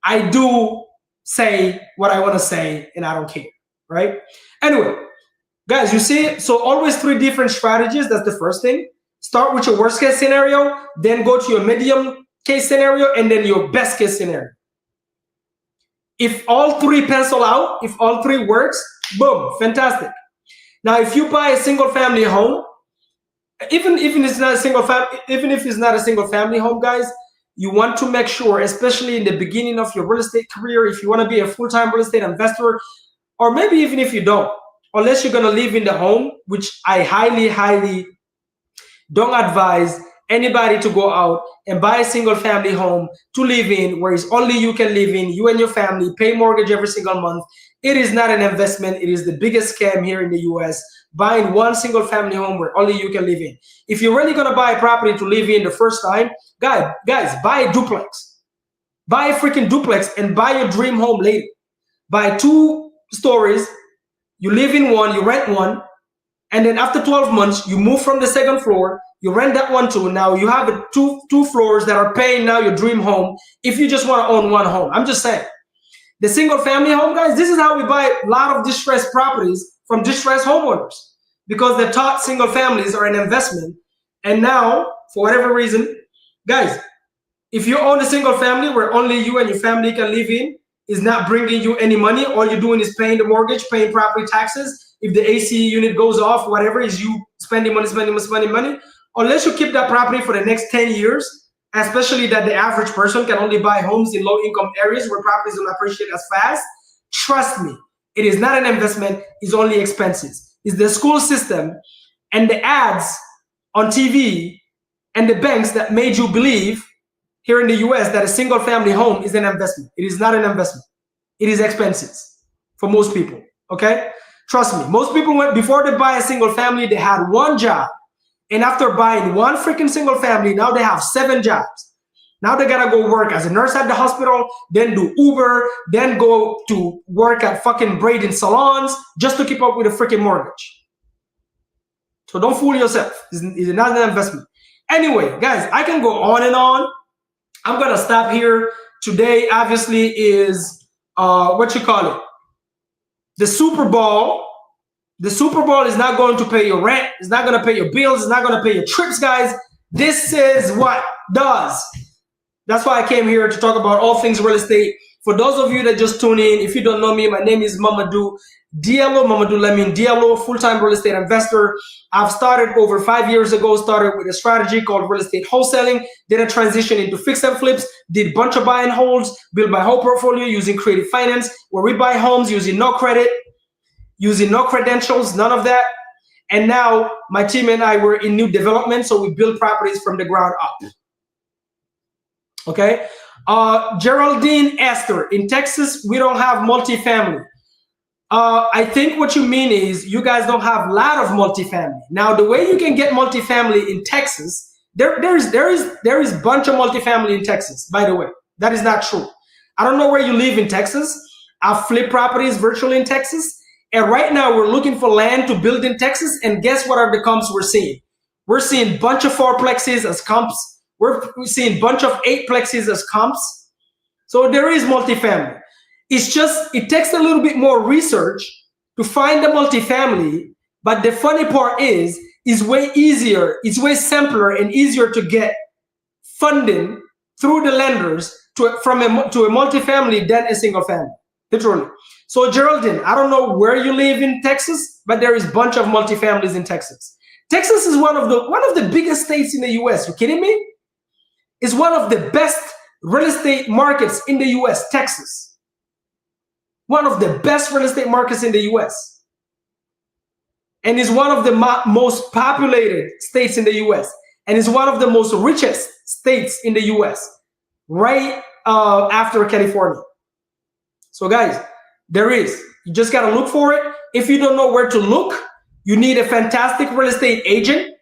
I do say what I want to say and I don't care, right? Anyway, guys, you see, so always 3 different strategies. That's the first thing. Start with your worst case scenario, then go to your medium case scenario, and then your best case scenario. If all 3 pencil out, if all 3 works, boom, fantastic. Now, if you buy a single family home, even if it's not a single family home, guys, you want to make sure, especially in the beginning of your real estate career, if you want to be a full-time real estate investor, or maybe even if you don't, unless you're going to live in the home, which I highly don't advise anybody to go out and buy a single family home to live in, where it's only you can live in, you and your family, pay mortgage every single month. It is not an investment. It is the biggest scam here in the US, buying one single family home where only you can live in. If you're really gonna buy a property to live in the first time, guys, buy a duplex. Buy a freaking duplex and buy your dream home later. Buy 2 stories, you live in one, you rent one, and then after 12 months, you move from the second floor, you rent that one too. Now you have two floors that are paying now your dream home if you just want to own one home. I'm just saying. The single family home, guys, this is how we buy a lot of distressed properties from distressed homeowners, because they're taught single families are an investment. And now, for whatever reason, guys, if you own a single family where only you and your family can live in, is not bringing you any money, all you're doing is paying the mortgage, paying property taxes. If the AC unit goes off, whatever, is you spending money, unless you keep that property for the next 10 years, especially that the average person can only buy homes in low-income areas where properties don't appreciate as fast. Trust me, it is not an investment, it's only expenses. It's the school system and the ads on TV and the banks that made you believe here in the US that a single family home is an investment. It is not an investment. It is expenses for most people, okay? Trust me, most people before they buy a single family, they had one job. And after buying one freaking single family, now they have 7 jobs. Now they gotta go work as a nurse at the hospital, then do Uber, then go to work at fucking braiding salons just to keep up with a freaking mortgage. So don't fool yourself. It's not an investment. Anyway, guys, I can go on and on. I'm gonna stop here. Today, obviously, is what you call it? The Super Bowl. The Super Bowl is not going to pay your rent. It's not going to pay your bills. It's not going to pay your trips, guys. This is what does. That's why I came here to talk about all things real estate. For those of you that just tune in, if you don't know me, my name is Mamadou Diallo. Mamadou Lamine Diallo, full-time real estate investor. I've started over 5 years ago, started with a strategy called real estate wholesaling, then a transition into fix and flips, did a bunch of buy and holds, built my whole portfolio using creative finance, where we buy homes using no credit, using no credentials, none of that. And now my team and I were in new development, so we build properties from the ground up. Okay. Geraldine Esther, in Texas, we don't have multifamily. I think what you mean is you guys don't have a lot of multifamily. Now, the way you can get multifamily in Texas, there is a bunch of multifamily in Texas, by the way. That is not true. I don't know where you live in Texas. I've flipped properties virtually in Texas. And right now we're looking for land to build in Texas. And guess what are the comps we're seeing? We're seeing a bunch of 4plexes as comps. We're seeing a bunch of 8plexes as comps. So there is multifamily. It's just, it takes a little bit more research to find the multifamily. But the funny part is way easier. It's way simpler and easier to get funding through the lenders to a multifamily than a single family, literally. So Geraldine, I don't know where you live in Texas, but there is a bunch of multifamilies in Texas. Texas is one of the biggest states in the US. You kidding me? It's one of the best real estate markets in the US, Texas. One of the best real estate markets in the US. And is one of the most populated states in the US. And is one of the most richest states in the US, right after California. So guys, there is. You just got to look for it. If you don't know where to look, you need a fantastic real estate agent.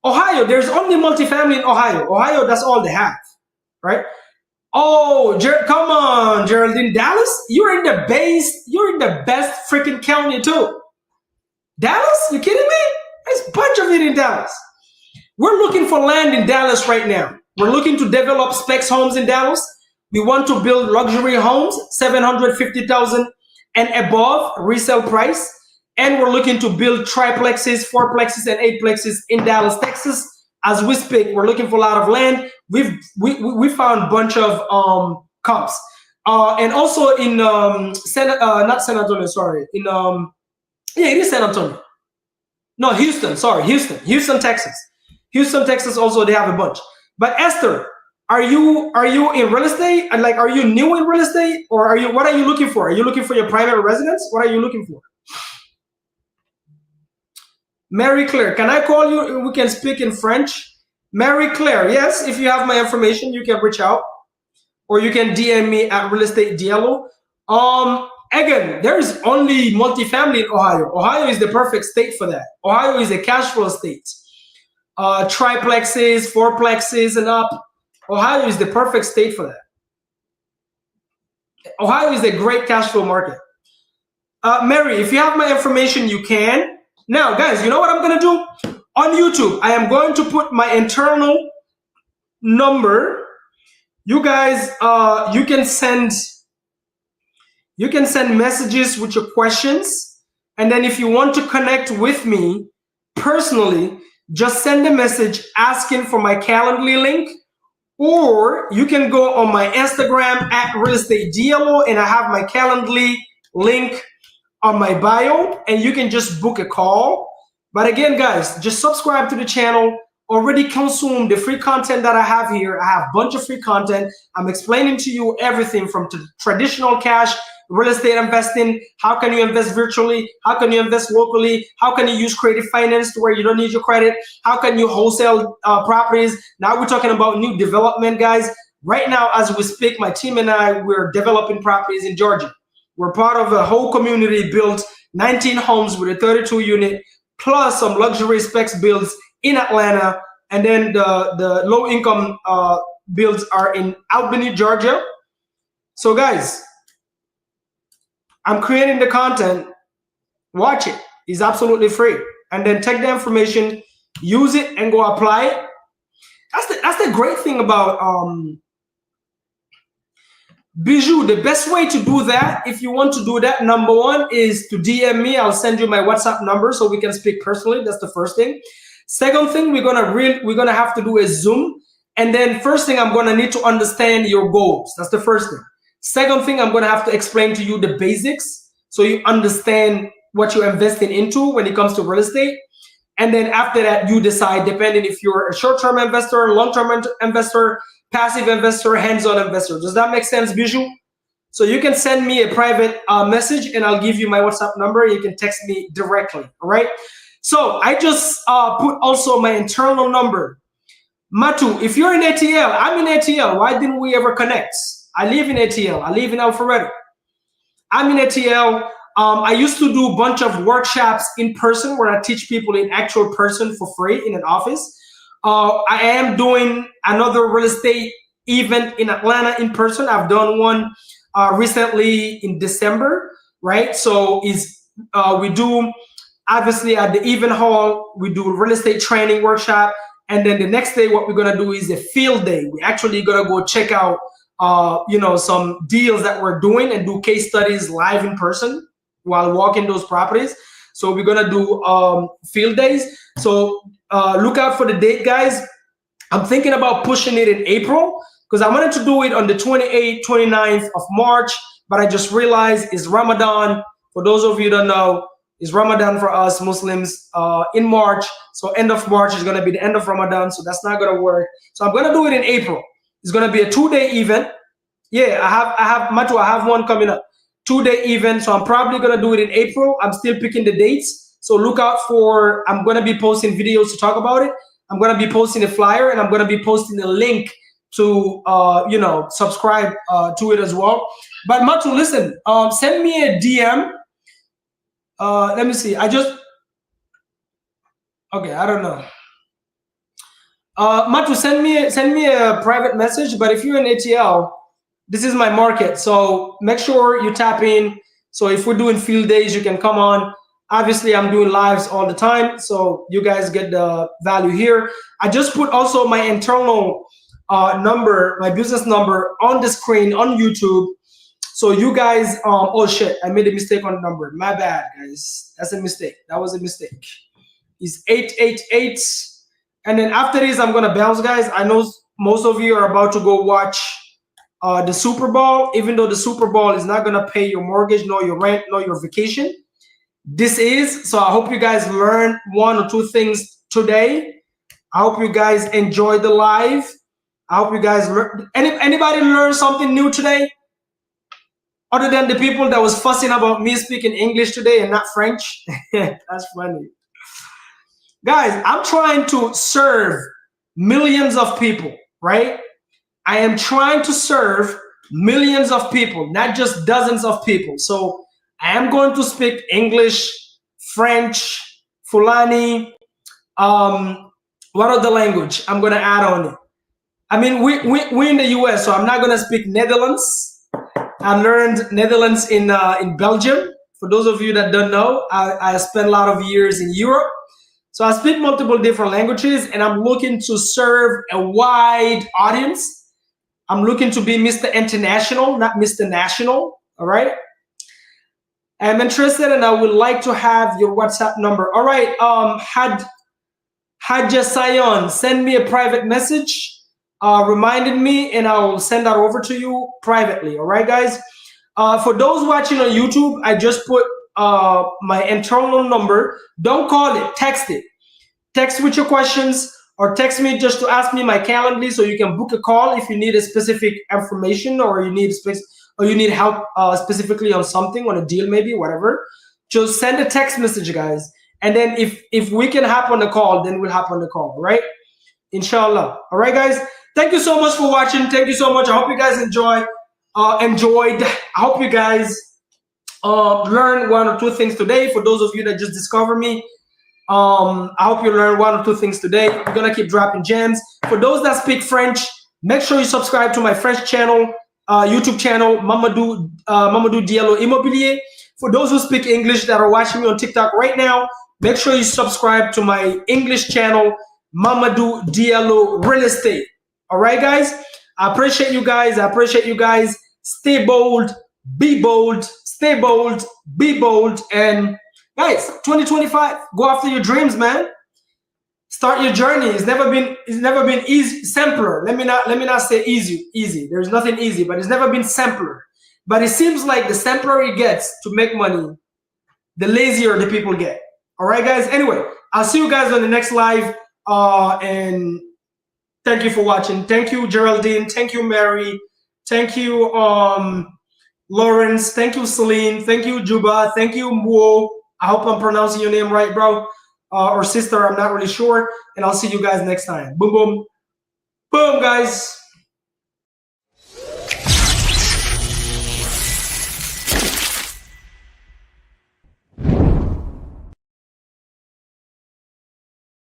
Ohio, there's only multifamily in Ohio. Ohio, that's all they have, right? Oh, come on, Geraldine. Dallas, you're in the best freaking county too. Dallas, you kidding me? There's a bunch of it in Dallas. We're looking for land in Dallas right now. We're looking to develop specs homes in Dallas. We want to build luxury homes, $750,000 and above resale price. And we're looking to build triplexes, 4plexes, and 8plexes in Dallas, Texas. As we speak, we're looking for a lot of land. We found a bunch of comps. And also in not San Antonio, sorry. Yeah, it is San Antonio. No, Houston, sorry, Houston, Texas. Houston, Texas also, they have a bunch. But Esther, are you in real estate? And like, are you new in real estate? Or what are you looking for? Are you looking for your primary residence? What are you looking for? Mary Claire, can I call you? We can speak in French. Mary Claire, yes, if you have my information, you can reach out or you can DM me at Real Estate Diallo. Again, there is only multifamily in Ohio. Ohio is the perfect state for that. Ohio is a cash flow state. Triplexes, fourplexes, and up. Ohio is the perfect state for that. Ohio is a great cash flow market. Mary, if you have my information, you can. Now, guys, you know what I'm going to do? On YouTube, I am going to put my internal number. You guys, you can send messages with your questions. And then if you want to connect with me personally, just send a message asking for my Calendly link. Or you can go on my Instagram at Real Estate Diallo, and I have my Calendly link on my bio, and you can just book a call. But again, guys, just subscribe to the channel. Already consume the free content that I have here. I have a bunch of free content. I'm explaining to you everything from traditional cash, real estate investing. How can you invest virtually? How can you invest locally? How can you use creative finance to where you don't need your credit? How can you wholesale properties? Now we're talking about new development, guys. Right now, as we speak, my team and I, we're developing properties in Georgia. We're part of a whole community built 19 homes with a 32 unit, plus some luxury specs builds in Atlanta, and then the low income builds are in Albany, Georgia. So guys, I'm creating the content. Watch it. It's absolutely free. And then take the information, use it, and go apply it. That's the great thing about Bijou. The best way to do that, if you want to do that, number one is to DM me. I'll send you my WhatsApp number so we can speak personally. That's the first thing. Second thing, we're gonna have to do a Zoom. And then first thing, I'm gonna need to understand your goals. That's the first thing. Second thing, I'm gonna have to explain to you the basics so you understand what you're investing into when it comes to real estate. And then after that, you decide, depending if you're a short-term investor, long-term investor, passive investor, hands-on investor. Does that make sense, Bijou? So you can send me a private message and I'll give you my WhatsApp number. You can text me directly, all right? So I just put also my internal number. Matu, if you're in ATL, I'm in ATL. Why didn't we ever connect? I live in ATL. I live in Alpharetta. I'm in ATL. I used to do a bunch of workshops in person where I teach people in actual person for free in an office. I am doing another real estate event in Atlanta in person. I've done one recently in December, right? So we do, obviously at the event hall, we do a real estate training workshop. And then the next day, what we're gonna do is a field day. We actually gonna go check out, some deals that we're doing and do case studies live in person while walking those properties. So we're gonna do field days. So look out for the date, guys. I'm thinking about pushing it in April because I wanted to do it on the 28th, 29th of March, but I just realized it's Ramadan. For those of you who don't know, it's Ramadan for us Muslims in March. So end of March is gonna be the end of Ramadan. So that's not gonna work. So I'm gonna do it in April. It's gonna be a 2-day event. Yeah, I have Matu, I have one coming up. 2-day event. So I'm probably gonna do it in April. I'm still picking the dates. So look out for, I'm gonna be posting videos to talk about it. I'm gonna be posting a flyer and I'm gonna be posting a link to subscribe to it as well. But Matu, listen, send me a DM. Let me see. I don't know. Matu, send me a private message. But if you're in ATL, this is my market. So make sure you tap in. So if we're doing field days, you can come on. Obviously, I'm doing lives all the time. So you guys get the value here. I just put also my internal number, my business number on the screen on YouTube. So you guys, oh shit, I made a mistake on the number. My bad, guys. That's a mistake. That was a mistake. It's 888. And then after this, I'm gonna bounce, guys. I know most of you are about to go watch the Super Bowl, even though the Super Bowl is not gonna pay your mortgage, nor your rent, nor your vacation. This is, so I hope you guys learn 1 or 2 things today. I hope you guys enjoy the live. I hope you guys learn. Anybody learn something new today? Other than the people that was fussing about me speaking English today and not French. That's funny. Guys, I'm trying to serve millions of people, right? I am trying to serve millions of people, not just dozens of people. So I am going to speak English, French, Fulani, what other language I'm going to add on it? I mean, we're in the US, so I'm not going to speak Netherlands. I learned Netherlands in Belgium. For those of you that don't know, I spent a lot of years in Europe. So I speak multiple different languages, and I'm looking to serve a wide audience. I'm looking to be Mr. International, not Mr. National. All right. I'm interested, and I would like to have your WhatsApp number. All right. Hadja Sayon, send me a private message, reminding me, and I will send that over to you privately. All right, guys. For those watching on YouTube, I just put my internal number. Don't call it, text it. Text with your questions, or text me just to ask me my Calendly, so you can book a call if you need a specific information, or you need help specifically on something, on a deal, maybe, whatever. Just send a text message, guys. And then if we can hop on the call, then we'll hop on the call, right? Inshallah. All right, guys. Thank you so much for watching. Thank you so much. I hope you guys enjoyed. I hope you guys learned one or two things today. For those of you that just discovered me, I hope you learned one or two things today. We're gonna keep dropping gems. For those that speak French, make sure you subscribe to my French channel, YouTube channel, Mamadou Diallo Immobilier. For those who speak English that are watching me on TikTok right now, make sure you subscribe to my English channel, Mamadou Diallo Real Estate. All right, guys. I appreciate you guys. I appreciate you guys. Stay bold, be bold, stay bold, be bold, and guys, 2025, go after your dreams, man. Start your journey. It's never been easy, simpler. Let me not say easy. There's nothing easy, but it's never been simpler. But it seems like the simpler it gets to make money, the lazier the people get. All right, guys. Anyway, I'll see you guys on the next live. And thank you for watching. Thank you, Geraldine. Thank you, Mary. Thank you, Lawrence. Thank you, Celine. Thank you, Juba. Thank you, Mwo. I hope I'm pronouncing your name right, bro. Or sister, I'm not really sure. And I'll see you guys next time. Boom, boom. Boom, guys.